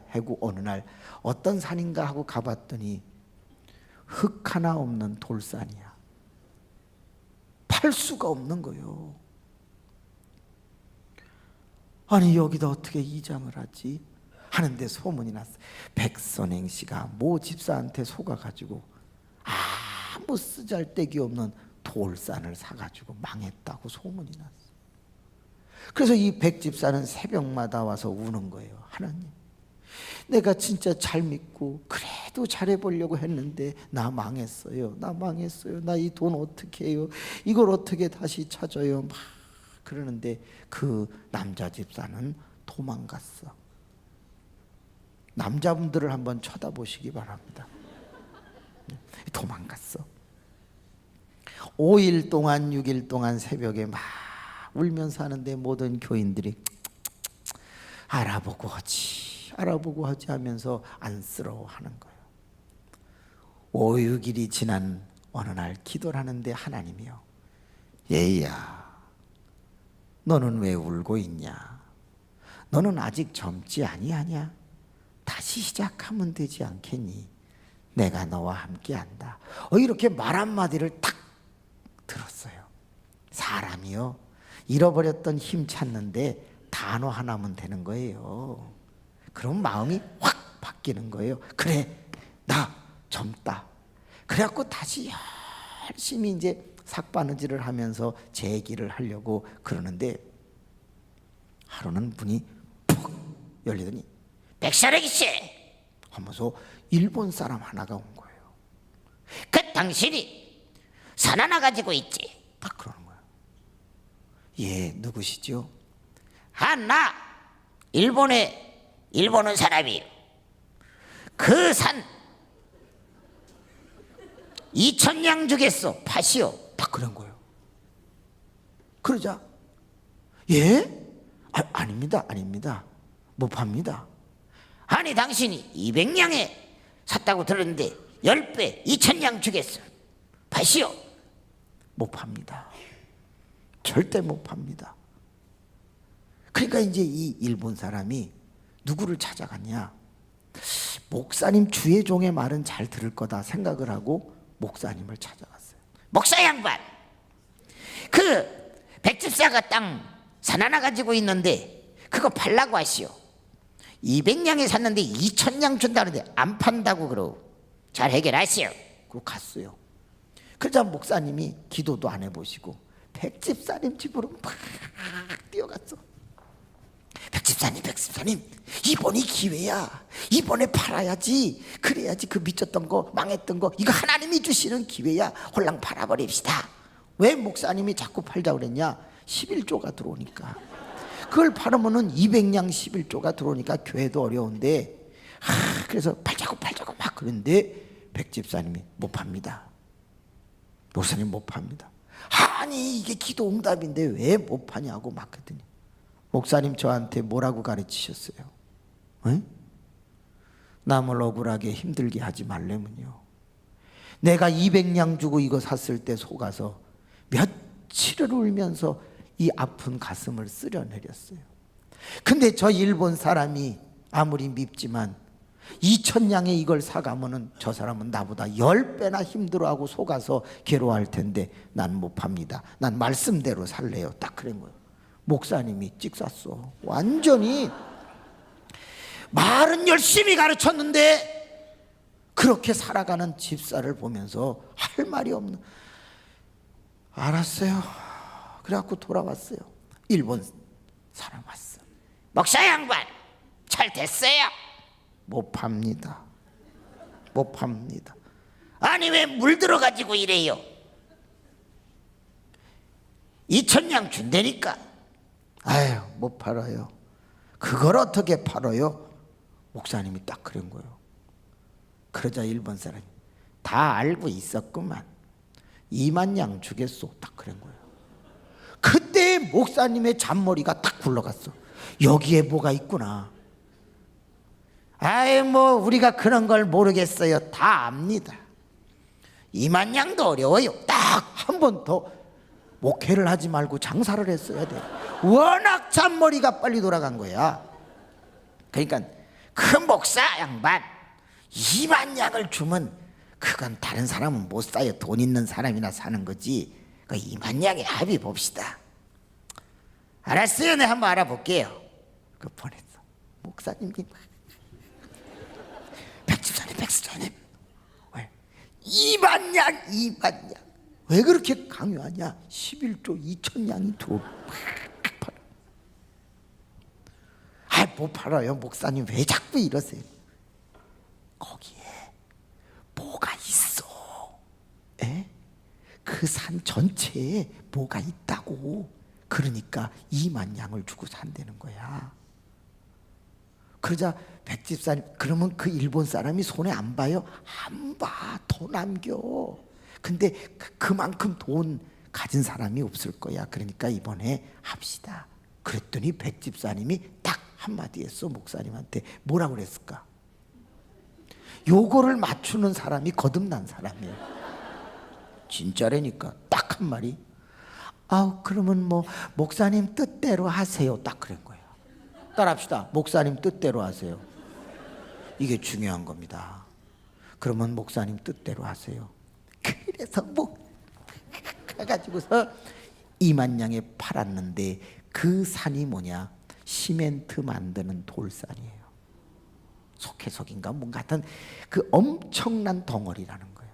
하고 어느 날 어떤 산인가 하고 가봤더니 흙 하나 없는 돌산이야. 팔 수가 없는 거예요. 아니 여기다 어떻게 이장을 하지? 하는데 소문이 났어. 백선행 씨가 모 집사한테 속아가지고 아무 쓰잘데기 없는 돌산을 사가지고 망했다고 소문이 났어. 그래서 이 백집사는 새벽마다 와서 우는 거예요. 하나님, 내가 진짜 잘 믿고 그래도 잘해보려고 했는데 나 망했어요. 나 이 돈 어떻게 해요? 이걸 어떻게 다시 찾아요? 막 그러는데 그 남자 집사는 도망갔어. 남자분들을 한번 쳐다보시기 바랍니다. 도망갔어. 5일 동안 6일 동안 새벽에 막 울면서 하는데 모든 교인들이 알아보고 하지 하면서 안쓰러워하는 거예요. 5, 6일이 지난 어느 날 기도를 하는데 하나님이요, 얘야 너는 왜 울고 있냐? 너는 아직 젊지 아니하냐? 다시 시작하면 되지 않겠니? 내가 너와 함께한다. 이렇게 말 한마디를 딱 들었어요. 사람이요, 잃어버렸던 힘 찾는데 단어 하나면 되는 거예요. 그럼 마음이 확 바뀌는 거예요. 그래, 나 젊다. 그래갖고 다시 열심히 이제 삭바느질을 하면서 재기를 하려고 그러는데 하루는 문이 푹 열리더니 백선행 씨, 하면서 일본 사람 하나가 온 거예요. 그 당신이 산 하나 가지고 있지. 딱 그러는 거예요. 예, 누구시죠? 나 일본은 사람이요. 그 산 2,000냥 주겠소. 파시오. 딱 그런 거예요. 그러자 예? 아닙니다. 못 팝니다. 아니 당신이 200냥에 샀다고 들었는데 10배 2,000냥 주겠어. 파시오. 못 팝니다. 절대 못 팝니다. 그러니까 이제 이 일본 사람이 누구를 찾아갔냐? 목사님 주의 종의 말은 잘 들을 거다 생각을 하고 목사님을 찾아갔어요. 목사 양반, 그 백집사가 땅 산 하나 가지고 있는데 그거 팔라고 하시오. 200냥에 샀는데 2,000냥 준다는데 안 판다고 그러고. 잘 해결하시오. 그리고 갔어요. 그러자 목사님이 기도도 안 해보시고 백집사님 집으로 막 뛰어갔어. 백집사님, 이번이 기회야. 이번에 팔아야지. 그래야지 그 미쳤던 거, 망했던 거, 이거 하나님이 주시는 기회야. 홀랑 팔아버립시다. 왜 목사님이 자꾸 팔자고 그랬냐? 11조가 들어오니까. 그걸 팔으면은 200냥 11조가 들어오니까 교회도 어려운데, 그래서 팔자고 막 그런데 백집사님이 못 팝니다. 목사님 못 팝니다. 아니 이게 기도 응답인데 왜 못 파냐고 막 그랬더니 목사님 저한테 뭐라고 가르치셨어요? 에? 남을 억울하게 힘들게 하지 말래면요, 내가 200냥 주고 이거 샀을 때 속아서 며칠을 울면서 이 아픈 가슴을 쓸어내렸어요. 근데 저 일본 사람이 아무리 밉지만 2,000냥에 이걸 사가면은 저 사람은 나보다 10배나 힘들어하고 속아서 괴로워할 텐데 난 못 팝니다. 난 말씀대로 살래요. 딱 그런 거예요. 목사님이 찍쌌어. 완전히 말은 열심히 가르쳤는데 그렇게 살아가는 집사를 보면서 할 말이 없는. 알았어요. 그래갖고 돌아왔어요. 일본 사람 왔어. 목사 양반, 잘 됐어요. 못 팝니다. 못 팝니다. 아니 왜 물들어가지고 이래요? 2,000냥 준다니까. 아유, 못 팔아요. 그걸 어떻게 팔아요? 목사님이 딱 그런 거예요. 그러자 일본 사람이 다 알고 있었구만. 20,000냥 주겠소. 딱 그런 거예요. 그때 목사님의 잔머리가 딱 굴러갔어. 여기에 뭐가 있구나. 아이 뭐 우리가 그런 걸 모르겠어요. 다 압니다. 20,000냥도 어려워요. 딱 한 번 더 목회를 하지 말고 장사를 했어야 돼. 워낙 잔머리가 빨리 돌아간 거야. 그러니까 그 목사 양반, 20,000냥을 주면 그건 다른 사람은 못 사요. 돈 있는 사람이나 사는 거지. 그 20,000냥에 합의 봅시다. 알았어요. 내가 한번 알아볼게요. 그 보냈어. 목사님이 백집사님 왜 20,000냥 왜 그렇게 강요하냐? 11조 2,000냥이 들어. 못 팔아요. 목사님 왜 자꾸 이러세요? 거기에 뭐가 있어. 에? 그 산 전체에 뭐가 있다고. 그러니까 20,000냥을 주고 산다는 거야. 그러자 백집사님, 그러면 그 일본 사람이 손에 안 봐요? 안 봐. 더 남겨. 근데 그만큼 돈 가진 사람이 없을 거야. 그러니까 이번에 합시다. 그랬더니 백집사님이 딱 한마디 했어. 목사님한테. 뭐라고 그랬을까? 요거를 맞추는 사람이 거듭난 사람이에요. 진짜라니까. 딱 한 마리. 그러면 뭐 목사님 뜻대로 하세요. 딱 그런 거야. 따라합시다. 목사님 뜻대로 하세요. 이게 중요한 겁니다. 그러면 목사님 뜻대로 하세요. 그래서 가가지고서 20,000냥에 팔았는데 그 산이 뭐냐? 시멘트 만드는 돌산이에요. 석회석인가 뭔가 하여튼 그 엄청난 덩어리라는 거예요.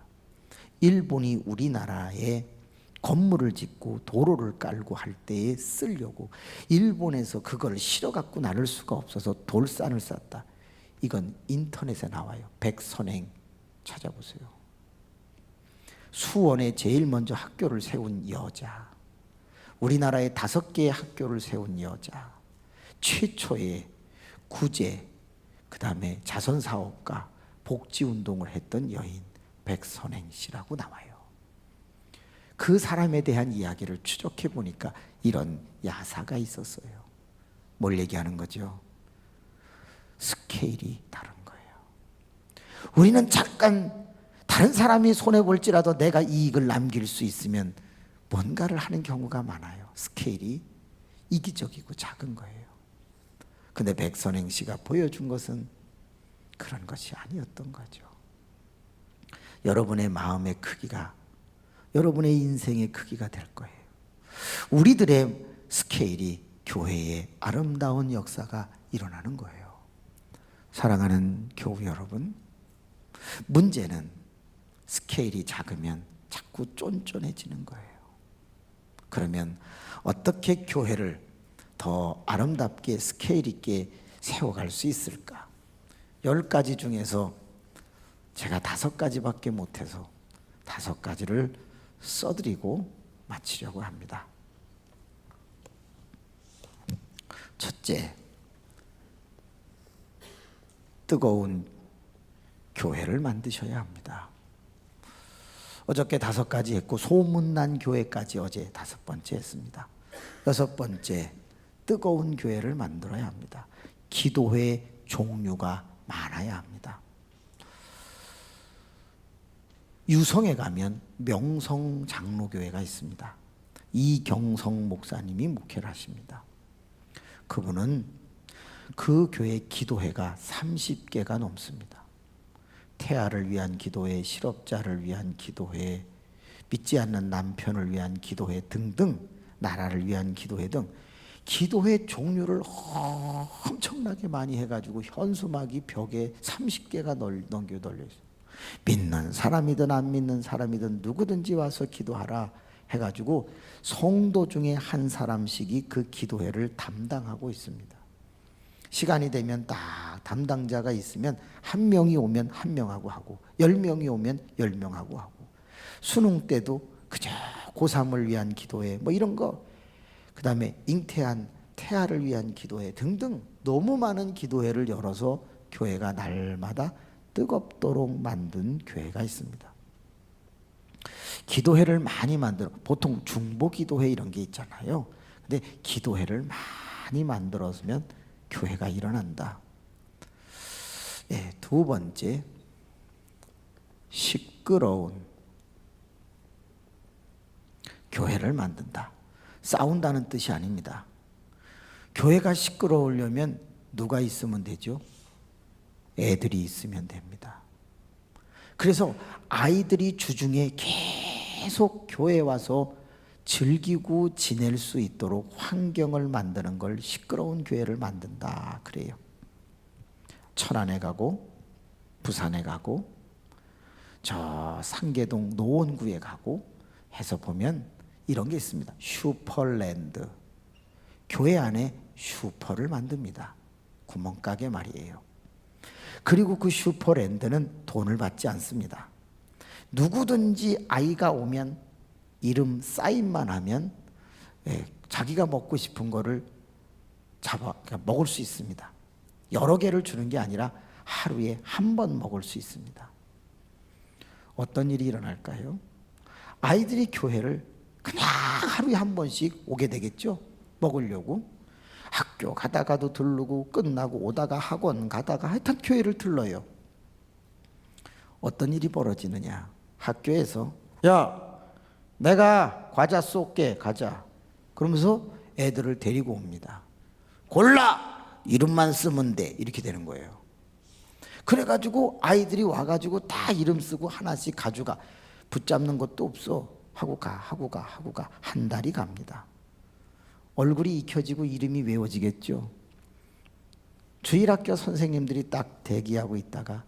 일본이 우리나라에 건물을 짓고 도로를 깔고 할 때에 쓰려고 일본에서 그걸 실어 갖고 나를 수가 없어서 돌산을 쌌다. 이건 인터넷에 나와요. 백선행 찾아보세요. 수원에 제일 먼저 학교를 세운 여자, 우리나라에 5개의 학교를 세운 여자, 최초의 구제, 그 다음에 자선사업가, 복지운동을 했던 여인 백선행 씨라고 나와요. 그 사람에 대한 이야기를 추적해 보니까 이런 야사가 있었어요. 뭘 얘기하는 거죠? 스케일이 다른 거예요. 우리는 잠깐 다른 사람이 손해볼지라도 내가 이익을 남길 수 있으면 뭔가를 하는 경우가 많아요. 스케일이 이기적이고 작은 거예요. 근데 백선행 씨가 보여준 것은 그런 것이 아니었던 거죠. 여러분의 마음의 크기가 여러분의 인생의 크기가 될 거예요. 우리들의 스케일이 교회의 아름다운 역사가 일어나는 거예요. 사랑하는 교우 여러분, 문제는 스케일이 작으면 자꾸 쫀쫀해지는 거예요. 그러면 어떻게 교회를 더 아름답게 스케일 있게 세워갈 수 있을까? 10가지 중에서 제가 5가지밖에 못해서 5가지를 써드리고 마치려고 합니다. 첫째, 뜨거운 교회를 만드셔야 합니다. 어저께 5가지 했고 소문난 교회까지 어제 5번째 했습니다. 6번째, 뜨거운 교회를 만들어야 합니다. 기도회 종류가 많아야 합니다. 유성에 가면 명성 장로교회가 있습니다. 이경성 목사님이 목회를 하십니다. 그분은 그 교회 기도회가 30개가 넘습니다. 태아를 위한 기도회, 실업자를 위한 기도회, 믿지 않는 남편을 위한 기도회 등등, 나라를 위한 기도회 등 기도회 종류를 엄청나게 많이 해가지고 현수막이 벽에 30개가 넘겨 널려 있어요. 믿는 사람이든 안 믿는 사람이든 누구든지 와서 기도하라 해가지고 성도 중에 한 사람씩이 그 기도회를 담당하고 있습니다. 시간이 되면 딱 담당자가 있으면 1명이 오면 1명하고 하고 10명이 오면 10명하고 하고 수능 때도 그저 고3을 위한 기도회 뭐 이런 거, 그 다음에 잉태한 태아를 위한 기도회 등등 너무 많은 기도회를 열어서 교회가 날마다 뜨겁도록 만든 교회가 있습니다. 기도회를 많이 만들어, 보통 중보 기도회 이런 게 있잖아요. 근데 기도회를 많이 만들었으면 교회가 일어난다. 예, 2번째, 시끄러운 교회를 만든다. 싸운다는 뜻이 아닙니다. 교회가 시끄러우려면 누가 있으면 되죠? 애들이 있으면 됩니다. 그래서 아이들이 주중에 계속 교회에 와서 즐기고 지낼 수 있도록 환경을 만드는 걸 시끄러운 교회를 만든다 그래요. 천안에 가고 부산에 가고 저 상계동 노원구에 가고 해서 보면 이런 게 있습니다. 슈퍼랜드. 교회 안에 슈퍼를 만듭니다. 구멍가게 말이에요. 그리고 그 슈퍼랜드는 돈을 받지 않습니다. 누구든지 아이가 오면 이름 사인만 하면 자기가 먹고 싶은 거를 그러니까 먹을 수 있습니다. 여러 개를 주는 게 아니라 하루에 한 번 먹을 수 있습니다. 어떤 일이 일어날까요? 아이들이 교회를 그냥 하루에 한 번씩 오게 되겠죠. 먹으려고. 학교 가다가도 들르고 끝나고 오다가 학원 가다가 하여튼 교회를 들러요. 어떤 일이 벌어지느냐? 학교에서 야, 내가 과자 쏠게, 가자. 그러면서 애들을 데리고 옵니다. 골라! 이름만 쓰면 돼. 이렇게 되는 거예요. 그래가지고 아이들이 와가지고 다 이름 쓰고 하나씩 가져가. 붙잡는 것도 없어. 하고 가. 한 달이 갑니다. 얼굴이 익혀지고 이름이 외워지겠죠. 주일학교 선생님들이 딱 대기하고 있다가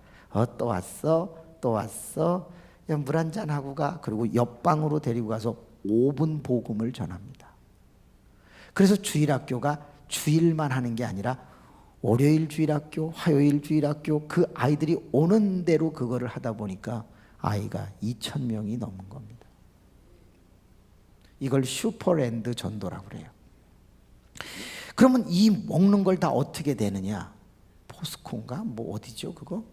또 왔어? 또 왔어? 물 한잔 하고 가. 그리고 옆방으로 데리고 가서 5분 복음을 전합니다. 그래서 주일학교가 주일만 하는 게 아니라 월요일 주일학교, 화요일 주일학교 그 아이들이 오는 대로 그거를 하다 보니까 아이가 2,000명이 넘은 겁니다. 이걸 슈퍼랜드 전도라고 그래요. 그러면 이 먹는 걸 다 어떻게 되느냐? 포스코인가? 뭐 어디죠 그거?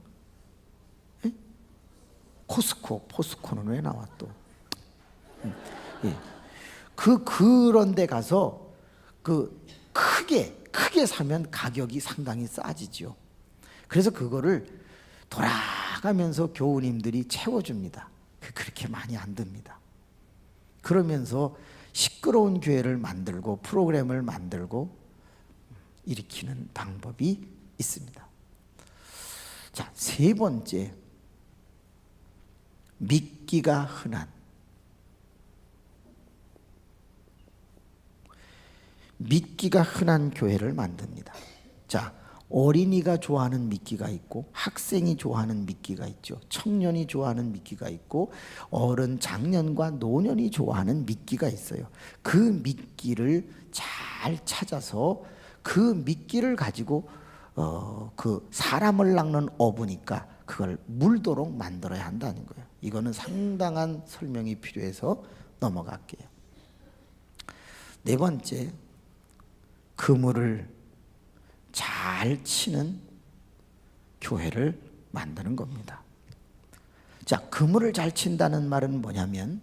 예? 코스코, 포스코는 왜 나와 또? 예. 그런 데 가서 크게 사면 가격이 상당히 싸지죠. 그래서 그거를 돌아가면서 교우님들이 채워줍니다. 그렇게 많이 안 듭니다. 그러면서 시끄러운 교회를 만들고 프로그램을 만들고 일으키는 방법이 있습니다. 자, 세 번째, 믿기가 흔한 교회를 만듭니다. 자, 어린이가 좋아하는 미끼가 있고 학생이 좋아하는 미끼가 있죠. 청년이 좋아하는 미끼가 있고 어른, 장년과 노년이 좋아하는 미끼가 있어요. 그 미끼를 잘 찾아서 그 미끼를 가지고 그 사람을 낚는 어부니까 그걸 물도록 만들어야 한다는 거예요. 이거는 상당한 설명이 필요해서 넘어갈게요. 네 번째, 그물을 잘 치는 교회를 만드는 겁니다. 자, 그물을 잘 친다는 말은 뭐냐면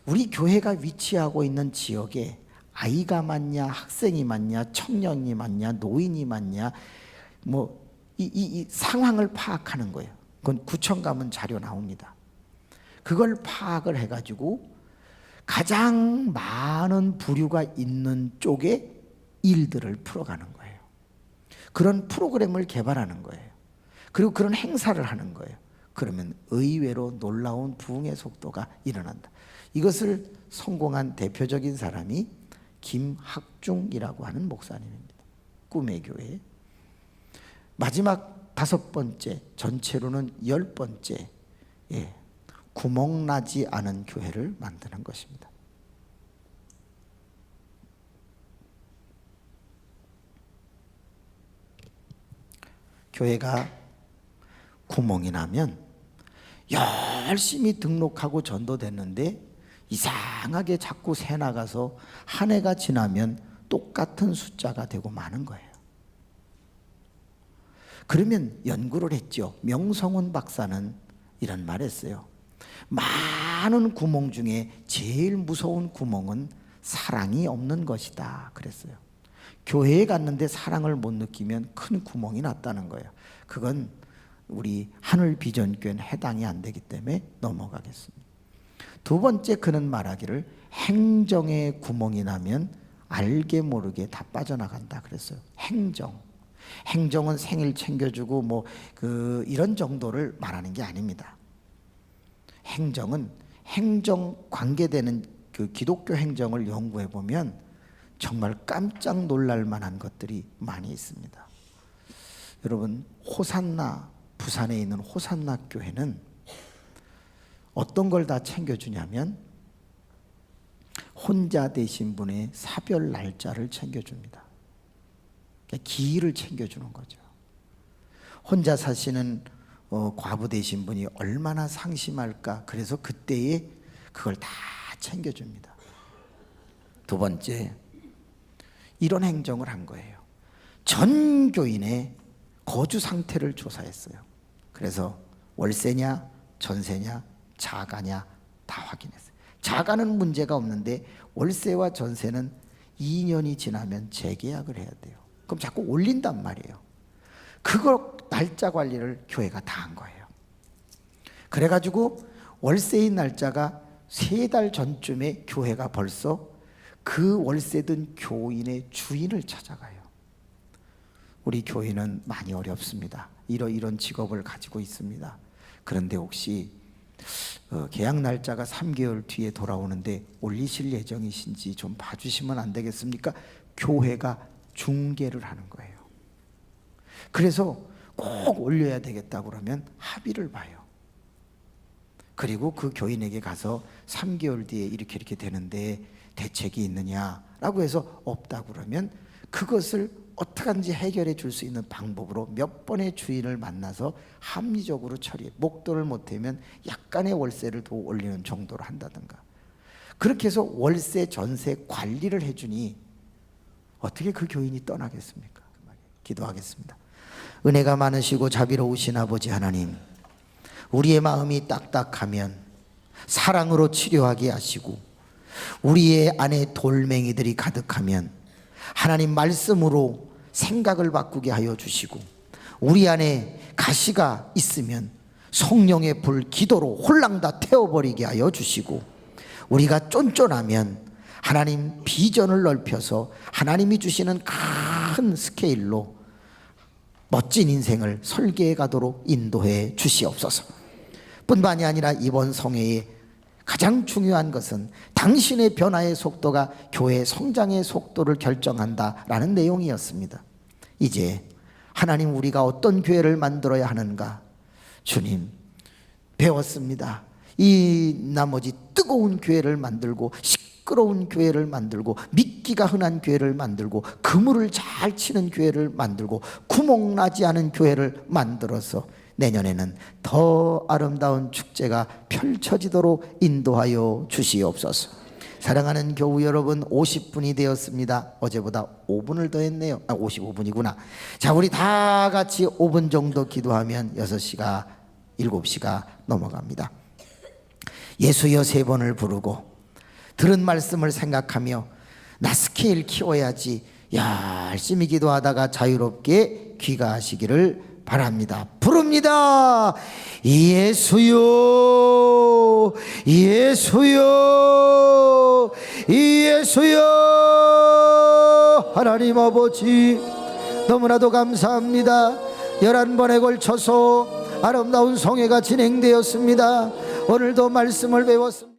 우리 교회가 위치하고 있는 지역에 아이가 많냐, 학생이 많냐, 청년이 많냐, 노인이 많냐, 뭐 이 상황을 파악하는 거예요. 그건 구청 가면 자료 나옵니다. 그걸 파악을 해가지고 가장 많은 부류가 있는 쪽에 일들을 풀어가는 거예요. 그런 프로그램을 개발하는 거예요. 그리고 그런 행사를 하는 거예요. 그러면 의외로 놀라운 부흥의 속도가 일어난다. 이것을 성공한 대표적인 사람이 김학중이라고 하는 목사님입니다. 꿈의 교회. 마지막 5번째, 전체로는 10번째, 구멍나지 않은 교회를 만드는 것입니다. 교회가 구멍이 나면 열심히 등록하고 전도됐는데 이상하게 자꾸 새 나가서 한 해가 지나면 똑같은 숫자가 되고 마는 거예요. 그러면 연구를 했죠. 명성훈 박사는 이런 말 했어요. 많은 구멍 중에 제일 무서운 구멍은 사랑이 없는 것이다 그랬어요. 교회에 갔는데 사랑을 못 느끼면 큰 구멍이 났다는 거예요. 그건 우리 하늘비전교회는 해당이 안 되기 때문에 넘어가겠습니다. 두 번째, 그는 말하기를 행정에 구멍이 나면 알게 모르게 다 빠져나간다 그랬어요. 행정은 생일 챙겨주고 뭐 이런 정도를 말하는 게 아닙니다. 행정은 행정 관계되는 그 기독교 행정을 연구해 보면 정말 깜짝 놀랄 만한 것들이 많이 있습니다. 여러분, 호산나, 부산에 있는 호산나 교회는 어떤 걸 다 챙겨주냐면 혼자 되신 분의 사별 날짜를 챙겨줍니다. 기일을 챙겨주는 거죠. 혼자 사시는 과부 되신 분이 얼마나 상심할까. 그래서 그때에 그걸 다 챙겨줍니다. 두 번째, 이런 행정을 한 거예요. 전 교인의 거주 상태를 조사했어요. 그래서 월세냐, 전세냐, 자가냐 다 확인했어요. 자가는 문제가 없는데 월세와 전세는 2년이 지나면 재계약을 해야 돼요. 그럼 자꾸 올린단 말이에요. 그거 날짜 관리를 교회가 다 한 거예요. 그래가지고 월세인 날짜가 3달 전쯤에 교회가 벌써 그 월세든 교인의 주인을 찾아가요. 우리 교인은 많이 어렵습니다. 이런 직업을 가지고 있습니다. 그런데 혹시 계약 날짜가 3개월 뒤에 돌아오는데 올리실 예정이신지 좀 봐주시면 안 되겠습니까? 교회가 중개를 하는 거예요. 그래서 꼭 올려야 되겠다고 그러면 합의를 봐요. 그리고 그 교인에게 가서 3개월 뒤에 이렇게 되는데 대책이 있느냐라고 해서 없다고 그러면 그것을 어떻게든지 해결해 줄 수 있는 방법으로 몇 번의 주인을 만나서 합리적으로 처리해. 목돈을 못하면 약간의 월세를 더 올리는 정도로 한다든가. 그렇게 해서 월세 전세 관리를 해주니 어떻게 그 교인이 떠나겠습니까? 기도하겠습니다. 은혜가 많으시고 자비로우신 아버지 하나님, 우리의 마음이 딱딱하면 사랑으로 치료하게 하시고, 우리의 안에 돌멩이들이 가득하면 하나님 말씀으로 생각을 바꾸게 하여 주시고, 우리 안에 가시가 있으면 성령의 불 기도로 홀랑 다 태워버리게 하여 주시고, 우리가 쫀쫀하면 하나님 비전을 넓혀서 하나님이 주시는 큰 스케일로 멋진 인생을 설계해 가도록 인도해 주시옵소서. 뿐만이 아니라 이번 성회에 가장 중요한 것은 당신의 변화의 속도가 교회 성장의 속도를 결정한다라는 내용이었습니다. 이제 하나님, 우리가 어떤 교회를 만들어야 하는가? 주님, 배웠습니다. 이 나머지 뜨거운 교회를 만들고, 시끄러운 교회를 만들고, 믿기가 흔한 교회를 만들고, 그물을 잘 치는 교회를 만들고, 구멍나지 않은 교회를 만들어서 내년에는 더 아름다운 축제가 펼쳐지도록 인도하여 주시옵소서. 사랑하는 교우 여러분, 50분이 되었습니다. 어제보다 5분을 더 했네요. 55분이구나. 자, 우리 다 같이 5분 정도 기도하면 6시가 7시가 넘어갑니다. 예수여 3번을 부르고 들은 말씀을 생각하며 나 스케일 키워야지 열심히 기도하다가 자유롭게 귀가하시기를 바랍니다. 부릅니다. 예수여, 예수여, 예수여. 하나님 아버지, 너무나도 감사합니다. 11번에 걸쳐서 아름다운 성회가 진행되었습니다. 오늘도 말씀을 배웠습니다.